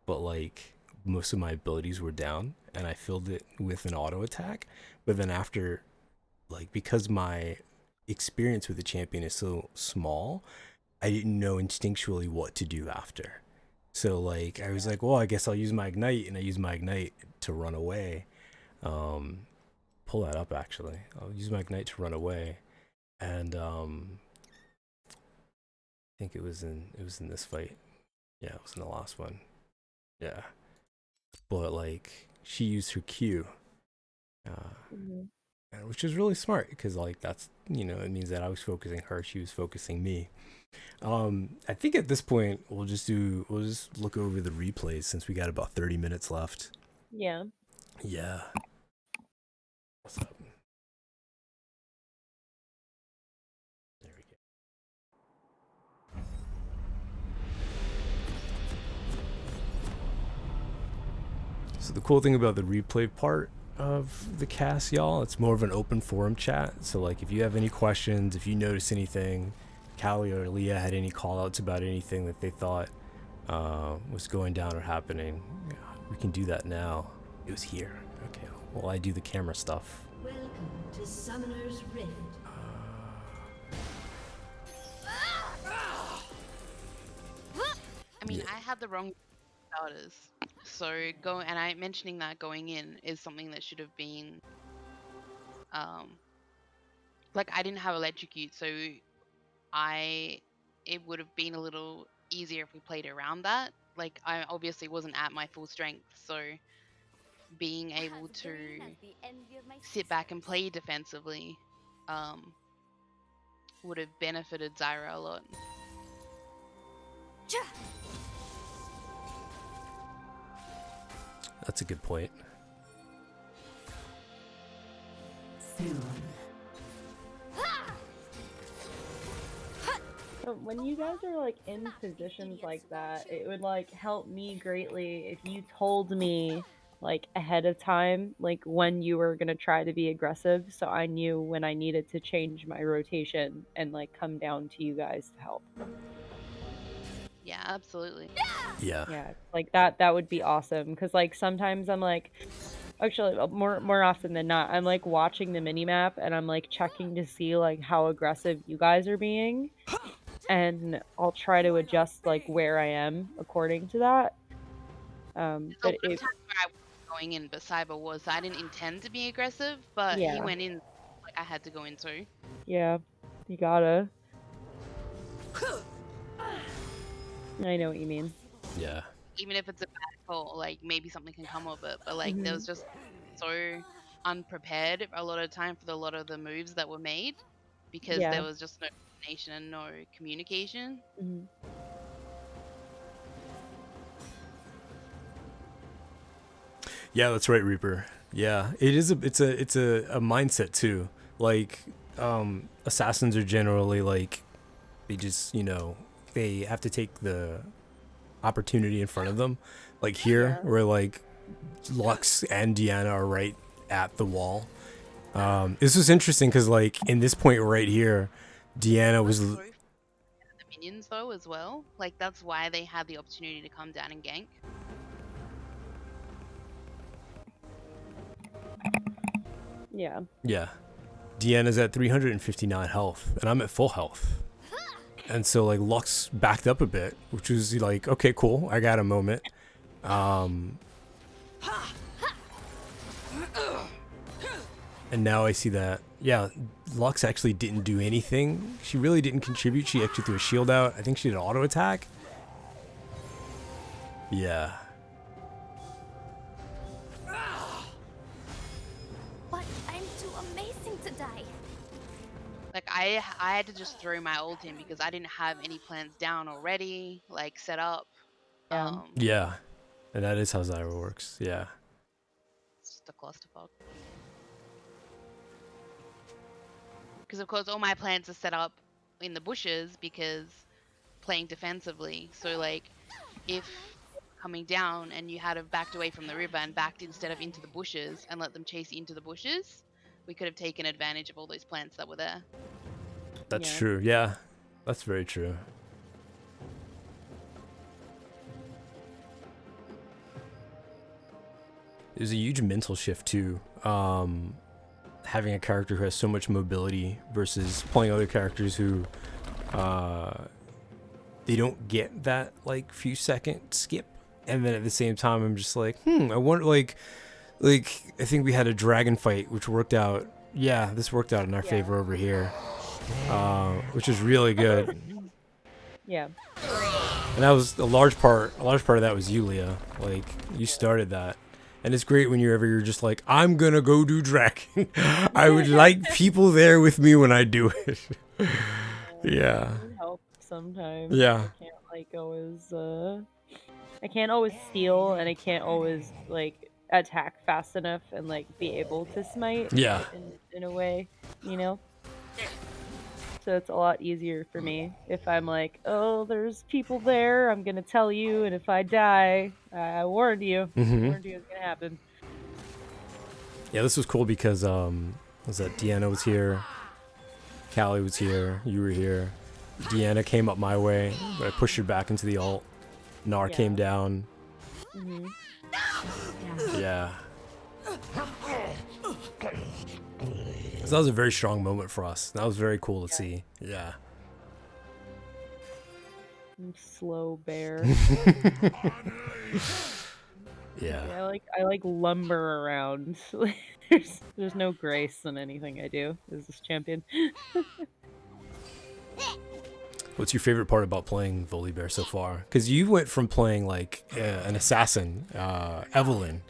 But like most of my abilities were down, and I filled it with an auto attack. But then after, like, because my experience with the champion is so small, I didn't know instinctually what to do after. So like I was like, well, I guess I'll use my ignite, and I use my ignite to run away. Pull that up actually. I'll use my ignite to run away, and think it was in this fight. Yeah, it was in the last one. Yeah. But like she used her Q. Mhm. Which is really smart because like that's it means that I was focusing her, she was focusing me. I think at this point we'll just look over the replays since we got about 30 minutes left. Yeah. Yeah. What's up? There we go. So the cool thing about the replay part of the cast, y'all, it's more of an open forum chat. So like if you have any questions, if you notice anything, Callie or Leah had any call outs about anything that they thought was going down or happening, we can do that now. It was here. Okay, well I do the camera stuff. Welcome to Summoner's Rift. I mean, Yeah. I had the wrong starters. So mentioning that going in is something that should have been, like I didn't have electrocute, so it would have been a little easier if we played around that. Like I obviously wasn't at my full strength, so being able As to green as the envy of my sit back and sisters. play defensively, would have benefited Zyra a lot. That's a good point. When you guys are like in positions like that, it would like help me greatly if you told me like ahead of time, like when you were gonna try to be aggressive, so I knew when I needed to change my rotation and like come down to you guys to help. Yeah, absolutely. Yeah. Yeah, like that would be awesome because like sometimes I'm like, actually more often than not, I'm like watching the mini map and I'm like checking to see like how aggressive you guys are being, and I'll try to adjust like where I am according to that. There's a lot But of it, times where I wasn't going in, but Cyber was. I didn't intend to be aggressive, but he yeah, went in like I had to go in too. yeah, you gotta. I know what you mean. Yeah. Even if it's a bad call, like maybe something can come of it. But like there was Mhm. just so unprepared a lot of time for a lot of the moves that were made because Yeah. there was just no coordination and no communication. Mhm. Yeah, that's right, Reaper. Yeah, it's a mindset too. Like, assassins are generally like, they just, they have to take the opportunity in front of them. Like here, Yeah. where like Lux and Deanna are right at the wall. This was interesting because like in this point right here, Deanna was. The minions though as well. Like that's why they had the opportunity to come down and gank. Yeah. Yeah. Deanna's at 359 health, and I'm at full health. And so, like, Lux backed up a bit, which was like, okay, cool, I got a moment. And now I see that, yeah, Lux actually didn't do anything. She really didn't contribute. She actually threw a shield out. I think she did an auto attack. Yeah. But I'm too amazing to die. Like I had to just throw my ult in because I didn't have any plans down already, like set up. Yeah. Yeah. And that is how Zyra works. Yeah. It's just a clusterfuck. Because of course all my plans are set up in the bushes because playing defensively. So like if coming down and you had have backed away from the river and backed instead of into the bushes and let them chase you into the bushes, we could have taken advantage of all those plants that were there. That's Yeah. true. Yeah. That's very true. There's a huge mental shift too. Having a character who has so much mobility versus playing other characters who they don't get that like few second skip. And then at the same time I'm just like, I wonder like I think we had a dragon fight which worked out. Yeah, this worked out in our favor over here. Which is really good. Yeah. And that was a large part of that was you, Leah. Like, you started that. And it's great when you're just like, I'm gonna go do dragon. I would like people there with me when I do it. Yeah. It helps sometimes. Yeah. I can't like always I can't always steal, and I can't always like attack fast enough and like be able to smite Yeah. in a way, you know? So it's a lot easier for me if I'm like, oh, there's people there, I'm gonna tell you, and if I die, I warned you. Mm-hmm. Warned you it's gonna happen. Yeah, this was cool because was that Deanna was here, Callie was here, you were here. Deanna came up my way, but I pushed her back into the ult. Nar came down. Mm-hmm. Yeah. So that was a very strong moment for us. That was very cool to see. Yeah. Slow bear. Yeah. I like lumber around. There's no grace in anything I do as this champion. What's your favorite part about playing Volibear so far? Because you went from playing like an assassin, Evelyn,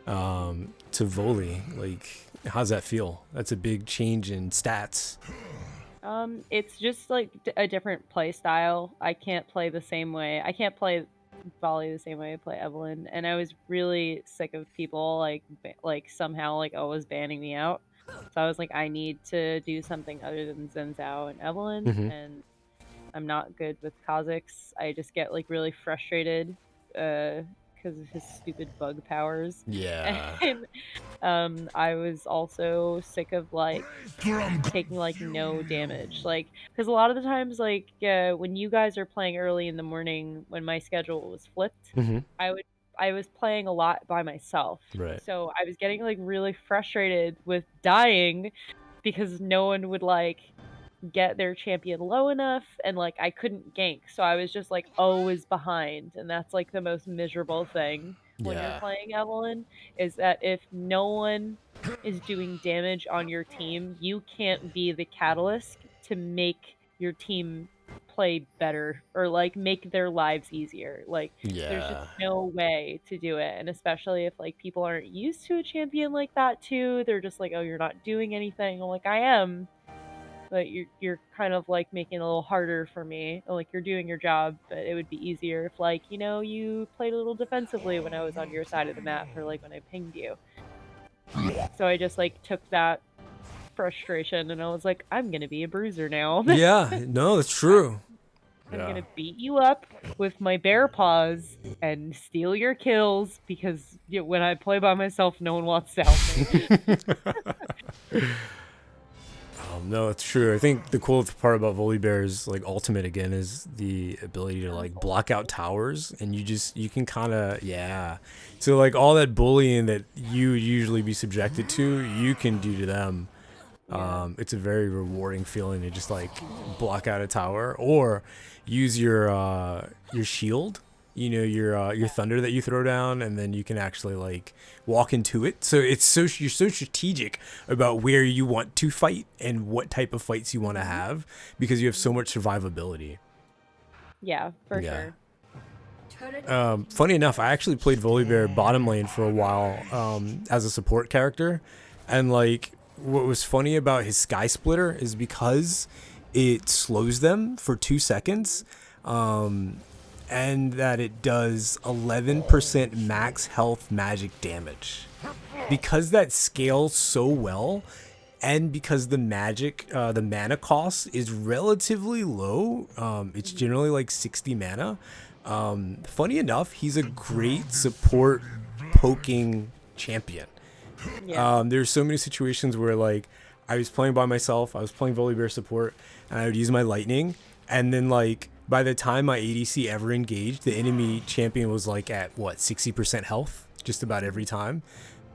to Voli. Like, how's that feel? That's a big change in stats. It's just like a different play style. I can't play the same way. I can't play volley the same way I play Evelyn, and I was really sick of people like somehow like always banning me out. So I was like, I need to do something other than Zen Zhao and Evelyn, Mhm. and I'm not good with Kha'Zix. I just get like really frustrated because of his stupid bug powers. Yeah. And I was also sick of like taking like no damage, like because a lot of the times like when you guys are playing early in the morning when my schedule was flipped, Mhm. I was playing a lot by myself, Right. so I was getting like really frustrated with dying because no one would like get their champion low enough, and like I couldn't gank, so I was just like always behind, and that's like the most miserable thing when you're Yeah. playing Evelyn, is that if no one is doing damage on your team, you can't be the catalyst to make your team play better or like make their lives easier. Like there's just Yeah. no way to do it, and especially if like people aren't used to a champion like that too, they're just like, oh, you're not doing anything. I'm like, I am, but you're kind of like making it a little harder for me. Like you're doing your job, but it would be easier if like, you know, you played a little defensively when I was on your side of the map or like when I pinged you. So I just like took that frustration and I was like, I'm gonna be a bruiser now. Yeah. No, that's true. I'm Yeah. gonna beat you up with my bear paws and steal your kills because when I play by myself, no one wants to help me. No, it's true. I think the cool part about Volibear's like ultimate again is the ability to like block out towers, and you can kind of, yeah. So like all that bullying that you would usually be subjected to, you can do to them. It's a very rewarding feeling to just like block out a tower or use your shield, you know, your thunder that you throw down, and then you can actually like walk into it. So it's you're so strategic about where you want to fight and what type of fights you want to have because you have so much survivability. Yeah, for sure. Funny enough, I actually played Volibear bottom lane for a while as a support character, and like what was funny about his Sky Splitter is because it slows them for 2 seconds, and that it does 11% max health magic damage. Because that scales so well, and because the magic, the mana cost is relatively low, it's generally like 60 mana. Funny enough, he's a great support poking champion. Yeah. There's so many situations where like I was playing by myself, I was playing Volibear support, and I would use my lightning, and then like by the time my ADC ever engaged, the enemy champion was like at what, 60% health just about every time.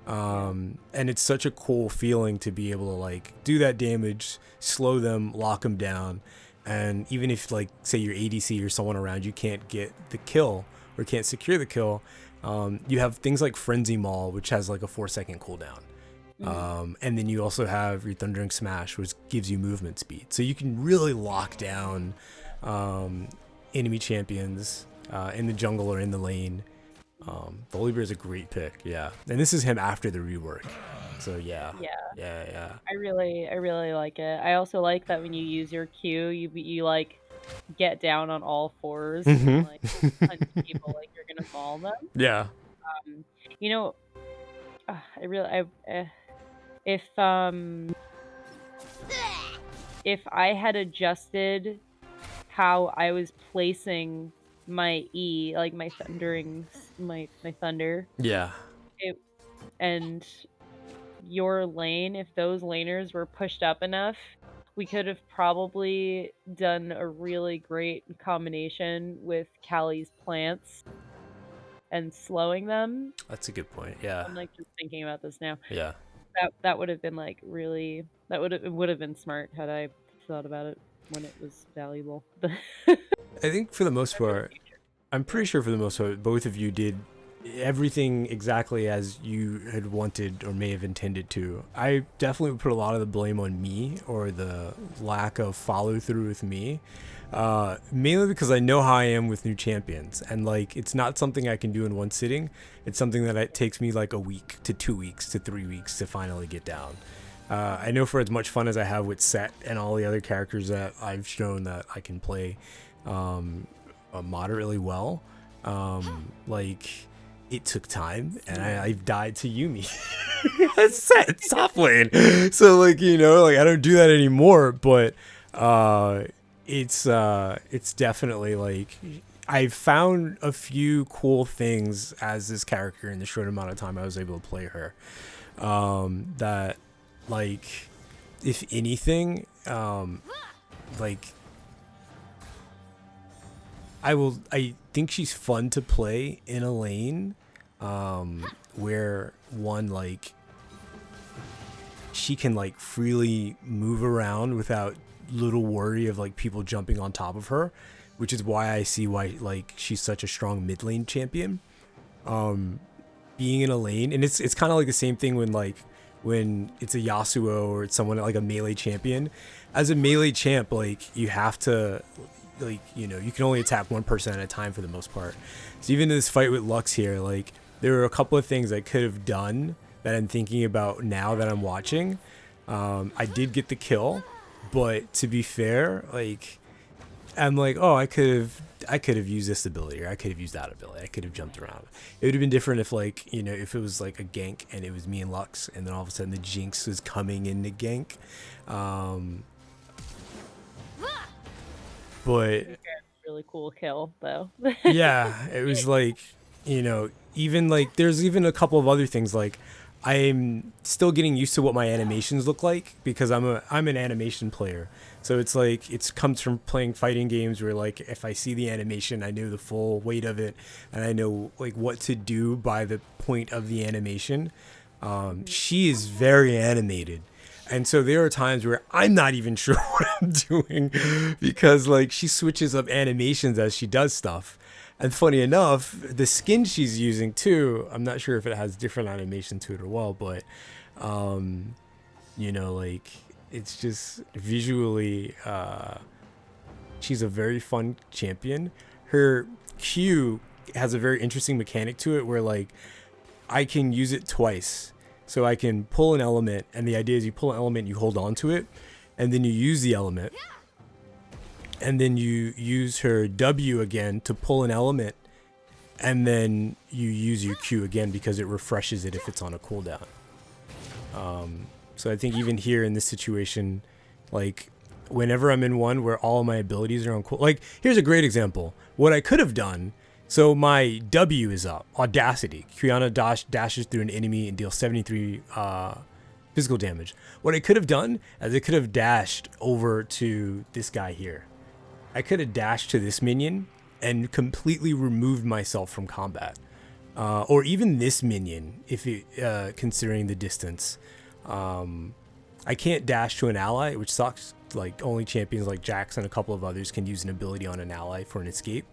And it's such a cool feeling to be able to like do that damage, slow them, lock them down, and even if like say your ADC or someone around you can't get the kill or can't secure the kill, you have things like Frenzy Maul, which has like a 4-second cooldown. And then you also have your Thundering Smash, which gives you movement speed. So you can really lock down enemy champions in the jungle or in the lane. Volibear is a great pick, yeah. And this is him after the rework. So yeah. I really like it. I also like that when you use your Q, you like get down on all fours and like punch people like you're gonna maul them. Yeah. You know, I really if I had adjusted how I was placing my E, like my my thunder, Yeah. and your lane, if those laners were pushed up enough, we could have probably done a really great combination with Callie's plants and slowing them. That's a good point. Yeah. I'm like just thinking about this now. Yeah. That would have been like really it would have been smart had I thought about it when it was valuable. I think for the most part, I'm pretty sure for the most part, both of you did everything exactly as you had wanted or may have intended to. I definitely would put a lot of the blame on me, or the lack of follow through with me, mainly because I know how I am with new champions, and like it's not something I can do in one sitting. It's something that it takes me like a week to 2 weeks to 3 weeks to finally get down. I know for as much fun as I have with Set and all the other characters that I've shown that I can play moderately well, like it took time, and I've died to Yumi. That's Set top lane. So like, you know, like I don't do that anymore, but it's definitely like I've found a few cool things as this character in the short amount of time I was able to play her, that like if anything, like I think she's fun to play in a lane where one, like she can like freely move around without little worry of like people jumping on top of her, which is why I see why like she's such a strong mid lane champion. Being in a lane, and it's kind of like the same thing when it's a Yasuo or it's someone like a melee champion. As a melee champ, like you have to, like, you know, you can only attack one person at a time for the most part. So even in this fight with Lux here, like there were a couple of things I could have done that I'm thinking about now that I'm watching. I did get the kill, but to be fair, like I'm like, oh, I could have used this ability, or I could have used that ability. I could have jumped around. It would have been different if, like, you know, if it was like a gank and it was me and Lux, and then all of a sudden the Jinx was coming in to gank. But really cool kill though. yeah, it was like, you know, even like there's even a couple of other things, like I'm still getting used to what my animations look like, because I'm an animation player. So it's like it comes from playing fighting games where like if I see the animation, I know the full weight of it, and I know like what to do by the point of the animation. She is very animated. And so there are times where I'm not even sure what I'm doing, because like she switches up animations as she does stuff. And funny enough, the skin she's using too, I'm not sure if it has different animation to it or well, but you know, like it's just visually, she's a very fun champion. Her Q has a very interesting mechanic to it where like I can use it twice. So I can pull an element, and the idea is you pull an element, you hold on to it, and then you use the element. And then you use her W again to pull an element, and then you use your Q again because it refreshes it if it's on a cooldown. So I think even here in this situation, like whenever I'm in one where all my abilities are on cool, like here's a great example. What I could have done, so my W is up, Audacity. Kiana dashes through an enemy and deals 73 physical damage. What I could have done is I could have dashed over to this guy here. I could have dashed to this minion and completely removed myself from combat. Or even this minion, if it, considering the distance. I can't dash to an ally, which sucks. Like only champions like Jax and a couple of others can use an ability on an ally for an escape.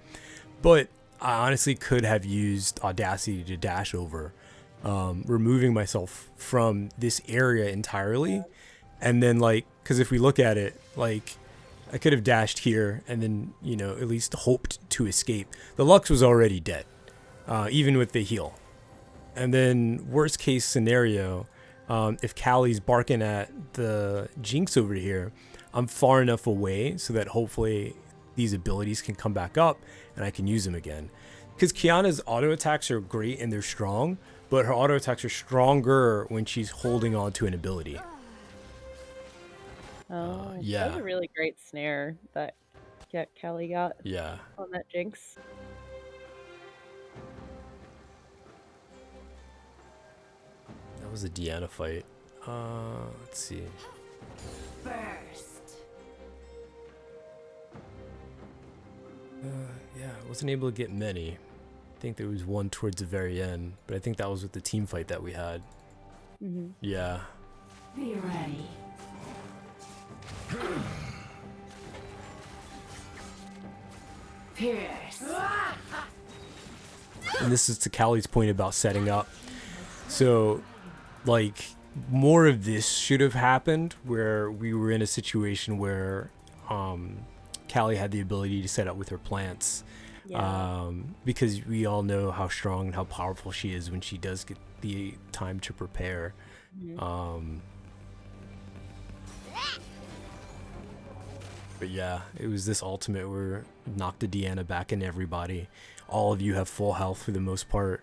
But I honestly could have used Audacity to dash over, removing myself from this area entirely. And then like, because if we look at it, like I could have dashed here and then, at least hoped to escape. The Lux was already dead, even with the heal. And then worst case scenario, if Callie's barking at the Jinx over here, I'm far enough away so that hopefully these abilities can come back up and I can use them again. Because Kiana's auto attacks are great and they're strong, but her auto attacks are stronger when she's holding on to an ability. Oh, that was yeah. a really great snare that Callie got Yeah. on that Jinx. That was a Deanna fight. Let's see. First. Yeah, I wasn't able to get many. I think there was one towards the very end, but I think that was with the team fight that we had. Mm-hmm. Yeah. Be ready. Pierce. And this is to Callie's point about setting up. So, like, more of this should have happened where we were in a situation where Callie had the ability to set up with her plants. Yeah. Because we all know how strong and how powerful she is when she does get the time to prepare. Mm-hmm. But yeah, it was this ultimate where knocked the Deanna back in everybody. All of you have full health for the most part.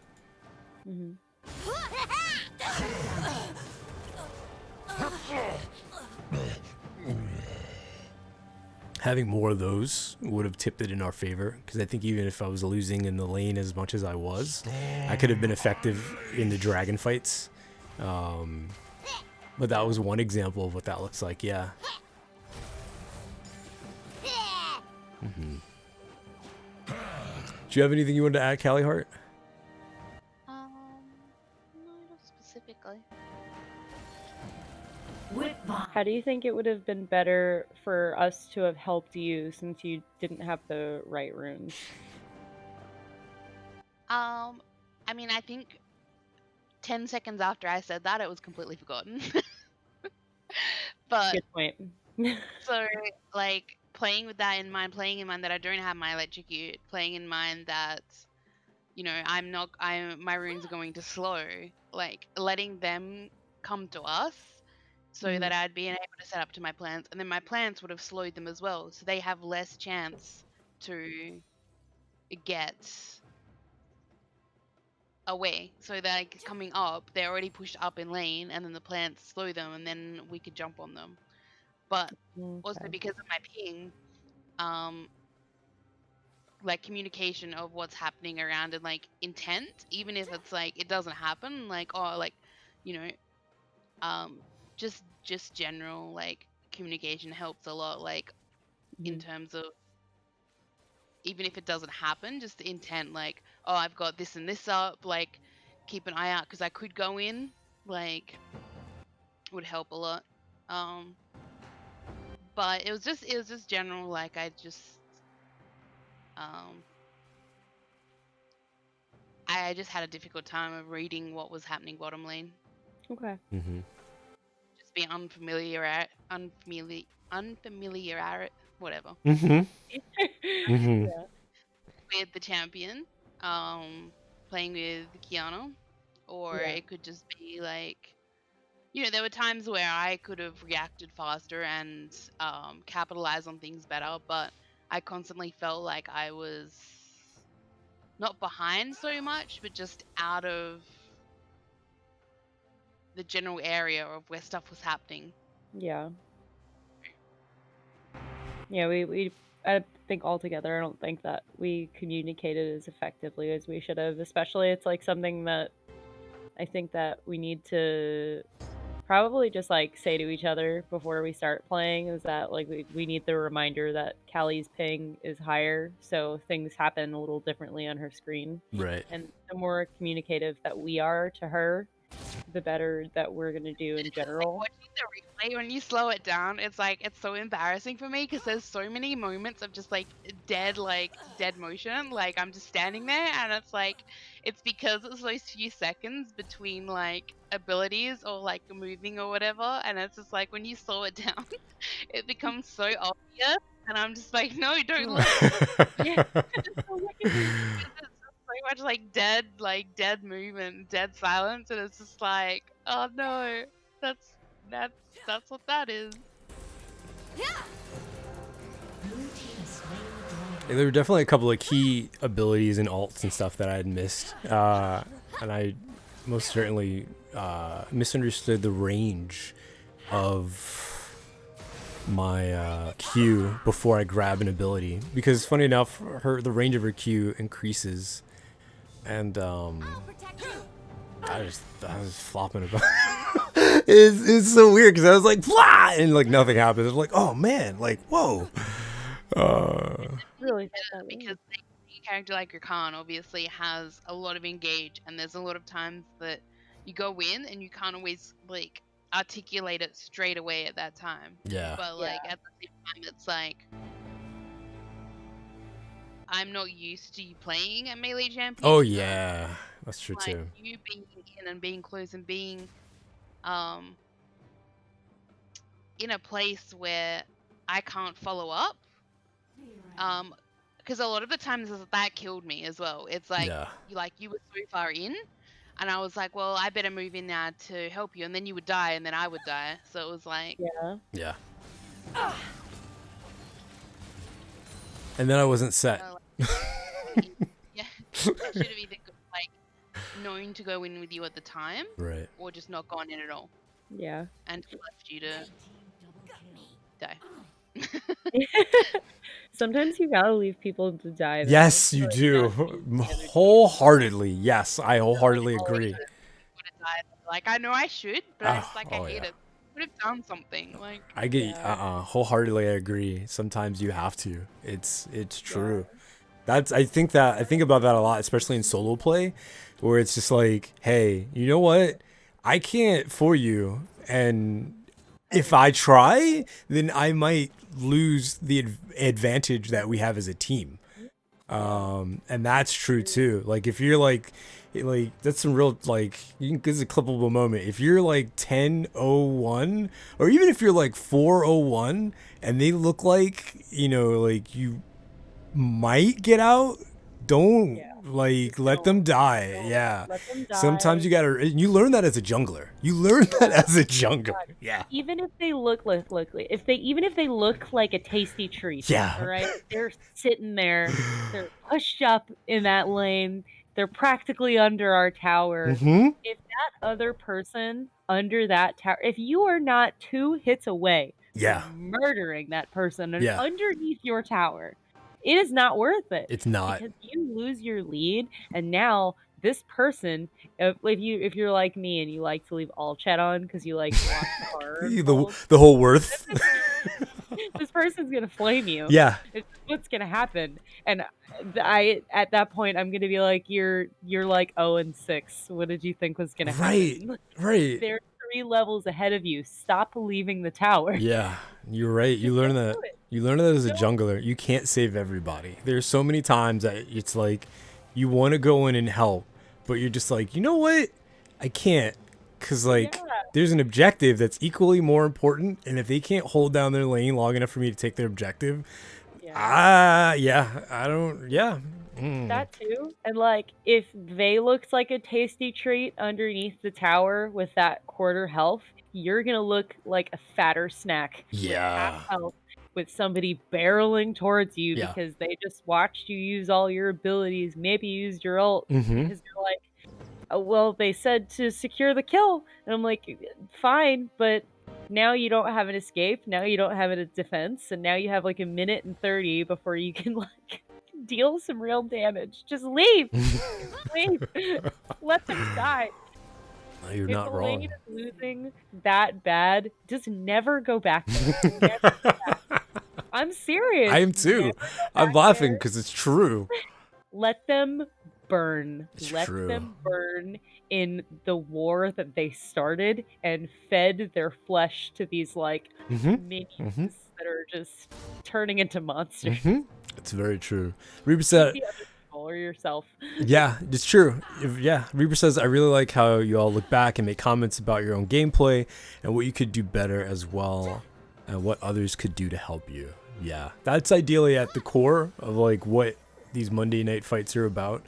Mm-hmm. Having more of those would have tipped it in our favor, because I think even if I was losing in the lane as much as I was, I could have been effective in the dragon fights. But that was one example of what that looks like, yeah. Mm-hmm. Do you have anything you wanted to add, Callie Hart? No, not specifically. How do you think it would have been better for us to have helped you since you didn't have the right runes? I mean, I think 10 seconds after I said that, it was completely forgotten. But Good point. so, like, playing with that in mind, playing in mind that I don't have my electrocute, playing in mind that, my runes are going to slow, like, letting them come to us so that I'd be able to set up to my plants, and then my plants would have slowed them as well, so they have less chance to get away. So they're like coming up, they're already pushed up in lane, and then the plants slow them, and then we could jump on them. But also Okay. because of my ping, like communication of what's happening around and like intent, even if it's like it doesn't happen, like you know, just general like communication helps a lot. Like in terms of even if it doesn't happen, just the intent, like, oh, I've got this and this up, like keep an eye out because I could go in, like would help a lot. But it was just general, like I just had a difficult time of reading what was happening bottom lane. Okay. Mm-hmm. Just being unfamiliar, whatever, Mm-hmm. Mm-hmm. Yeah. with the champion, playing with Kiana, or Yeah. it could just be like, there were times where I could have reacted faster and capitalized on things better, but I constantly felt like I was not behind so much, but just out of the general area of where stuff was happening. Yeah. Yeah, I think altogether, I don't think that we communicated as effectively as we should have. Especially, it's like something that I think that we need to probably just like say to each other before we start playing is that like we need the reminder that Callie's ping is higher, so things happen a little differently on her screen. Right. And the more communicative that we are to her, the better that we're gonna do in general. Watching the replay, when you slow it down, it's so embarrassing for me because there's so many moments of just like dead motion. Like I'm just standing there, and it's because it's those few seconds between like abilities or like moving or whatever, and it's just like when you slow it down, it becomes so obvious. and I'm just like, no, don't look. Yeah. It's so much like dead movement, dead silence, and it's just like, oh no, that's that's what that is. There were definitely a couple of key abilities and alts and stuff that I had missed, and I most certainly misunderstood the range of my Q before I grab an ability, because funny enough, the range of her Q increases, and I was flopping about. It's so weird because I was like, blah, and like nothing happened. I'm like, oh man, like whoa. Really Because a character like Rakan obviously has a lot of engage, and there's a lot of times that you go in and you can't always like articulate it straight away at that time. Yeah. But like at the same time, it's like I'm not used to you playing a melee champion. Oh yeah, that's true like, too. You being in and being close and being in a place where I can't follow up. Because a lot of the times that killed me as well. It's like you were so far in, and I was like, well, I better move in now to help you, and then you would die, and then I would die. So it was like, yeah. And then I wasn't set. yeah, I should have either like known to go in with you at the time, right, or just not gone in at all. Yeah. And left you to die. Sometimes you gotta leave people to die. Yes, you do. Wholeheartedly. Yes, I wholeheartedly agree. Like I know I should, but I just I hate it. Would have done something like. I get wholeheartedly. I agree. Sometimes you have to. It's true. I think about that a lot, especially in solo play, where it's just like, hey, you know what? I can't for you, and if I try, then I might lose the advantage that we have as a team. And that's true too. Like if you're like that's some real like this is a clippable moment. If you're like 10-01, or even if you're like 4-01 and they look like, like you might get out, don't let them die. Yeah. Let them die. Sometimes you learn that as a jungler. Yeah. Even if they look even if they look like a tasty treat. Yeah. All right. They're sitting there. They're pushed up in that lane. They're practically under our tower. Mm-hmm. If that other person under that tower, if you are not 2 hits away from murdering that person underneath your tower, it is not worth it. It's not. Because you lose your lead, and now this person, if you're like me and you like to leave all chat on because you like to watch horror, the whole worth. This person's gonna flame you. Yeah, it's what's gonna happen. And I at that point I'm gonna be like, you're like 0-6. What did you think was gonna happen? Right. They're 3 levels ahead of you. Stop leaving the tower. Yeah, you're right. You learn that. You learn that as a jungler, you can't save everybody. There's so many times that it's like you want to go in and help, but you're just like, you know what? I can't, because there's an objective that's equally more important, and if they can't hold down their lane long enough for me to take their objective, I don't. That too. And like if they looked like a tasty treat underneath the tower with that quarter health, you're gonna look like a fatter snack. With half health, with somebody barreling towards you because they just watched you use all your abilities, maybe used your ult, because you're like, well, they said to secure the kill, and I'm like, fine, but now you don't have an escape, now you don't have a defense, and now you have like 1:30 before you can like deal some real damage. Just leave. Leave. Let them die. You're not wrong. If the lane is losing that bad, just never go back there. Never go back. I'm serious. I am too. I'm laughing because it's true. Let them burn. Let them burn in the war that they started and fed their flesh to these like minions that are just turning into monsters. It's very true. Reaper said, or yourself. Yeah, it's true. Reaper says, I really like how you all look back and make comments about your own gameplay and what you could do better as well, and what others could do to help you. Yeah, that's ideally at the core of like what these Monday night fights are about.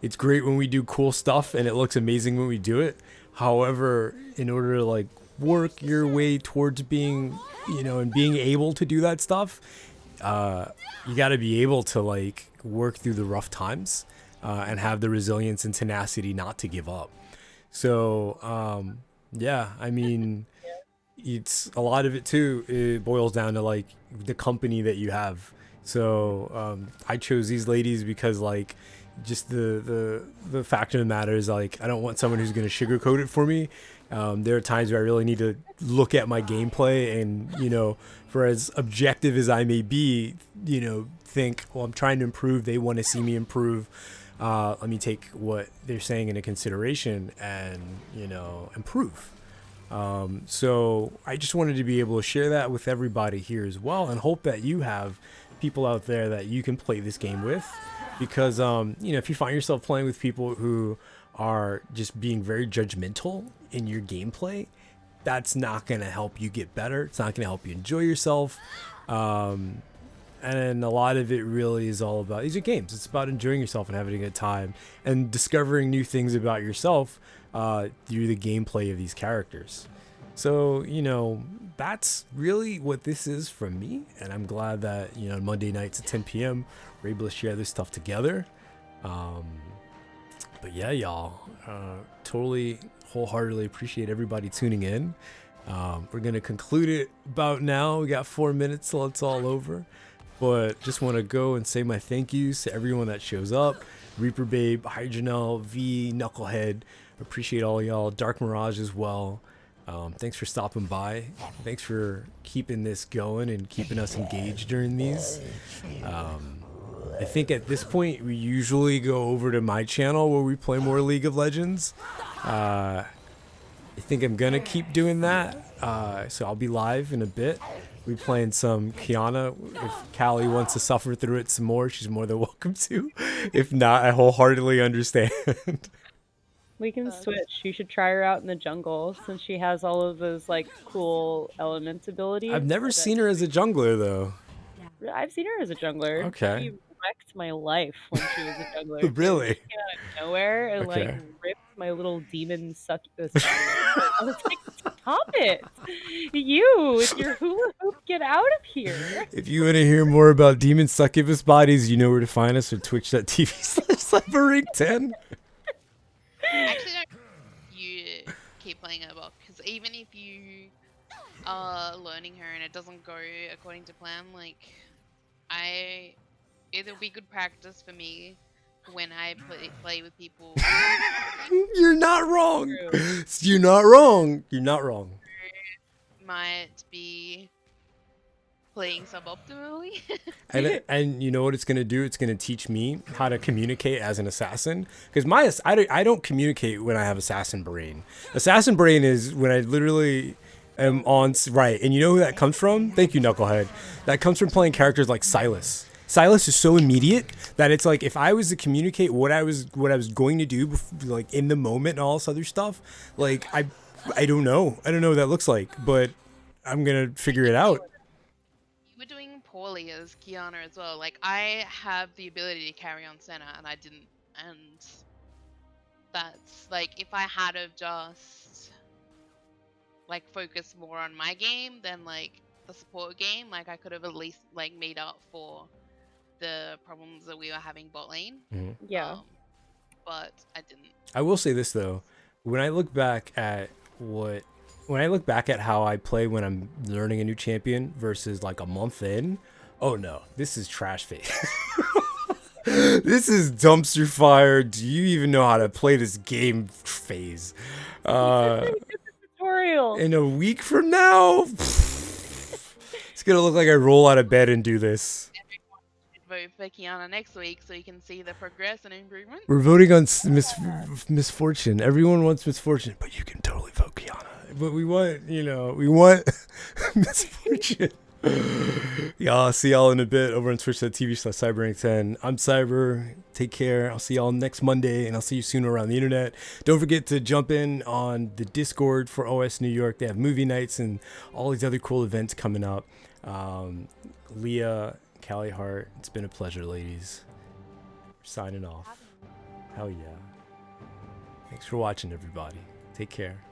It's great when we do cool stuff and it looks amazing when we do it. However, in order to like work your way towards being, and being able to do that stuff, you got to be able to like work through the rough times and have the resilience and tenacity not to give up. So, yeah, I mean, it's a lot of it too. It boils down to like the company that you have. So I chose these ladies because like just the fact of the matter is like I don't want someone who's going to sugarcoat it for me. There are times where I really need to look at my gameplay and for as objective as I may be, think, well, I'm trying to improve. They want to see me improve. Let me take what they're saying into consideration and improve. So I just wanted to be able to share that with everybody here as well, and hope that you have people out there that you can play this game with, because if you find yourself playing with people who are just being very judgmental in your gameplay, that's not going to help you get better. It's not going to help you enjoy yourself. And a lot of it really is all about, these are games. It's about enjoying yourself and having a good time and discovering new things about yourself through the gameplay of these characters. So, that's really what this is from me. And I'm glad that, Monday nights at 10 p.m. we're able to share this stuff together. But yeah, y'all, totally wholeheartedly appreciate everybody tuning in. We're going to conclude it about now. We got 4 minutes till it's all over. But just want to go and say my thank yous to everyone that shows up. Reaper Babe, Hydranel, V, Knucklehead. Appreciate all y'all. Dark Mirage as well. Thanks for stopping by. Thanks for keeping this going and keeping us engaged during these. I think at this point we usually go over to my channel where we play more League of Legends. I think I'm gonna keep doing that. So I'll be live in a bit. We playing some Kiana. If Callie wants to suffer through it some more, she's more than welcome to. If not, I wholeheartedly understand. We can switch. You should try her out in the jungle since she has all of those like cool element abilities. I've never seen her as a jungler though. I've seen her as a jungler. Okay. She wrecked my life when she was a jungler. Really? She came out of nowhere and like ripped my little demon succubus. I was like, stop it! You with your hula hoop, get out of here! If you want to hear more about demon succubus bodies, you know where to find us at twitch.tv/Cyberrank10. Actually, don't you keep playing her book, because even if you are learning her and it doesn't go according to plan, like it'll be good practice for me when I play with people. You're not wrong. You're not wrong. You're not wrong. Might be playing suboptimally. and you know what it's going to do? It's going to teach me how to communicate as an assassin. Because I don't communicate when I have assassin brain. Assassin brain is when I literally am on... Right, and you know who that comes from? Thank you, Knucklehead. That comes from playing characters like Silas. Silas is so immediate that it's like if I was to communicate what I was going to do like in the moment and all this other stuff, like I don't know. I don't know what that looks like, but I'm going to figure it out. You were doing poorly as Kiana as well. Like I have the ability to carry on Senna and I didn't, and that's like if I had have just like focused more on my game than like the support game, like I could have at least like made up for the problems that we were having bot lane. Mm-hmm. Yeah. But I didn't. I will say this though, when I look back at how I play when I'm learning a new champion versus like a month in, oh no, this is trash phase. This is dumpster fire. Do you even know how to play this game phase? Tutorial. In a week from now, it's gonna look like I roll out of bed and do this. Vote for Kiana next week so you can see the progress and improvement. We're voting on misfortune. Everyone wants misfortune, but you can totally vote Kiana. But we want misfortune. Y'all, I'll see y'all in a bit over on twitch.tv/Cyberrank10. I'm Cyber. Take care. I'll see y'all next Monday, and I'll see you soon around the internet. Don't forget to jump in on the Discord for OS New York. They have movie nights and all these other cool events coming up. Leah, Callie Hart, it's been a pleasure, ladies. Signing off. Hell yeah. Thanks for watching, everybody. Take care.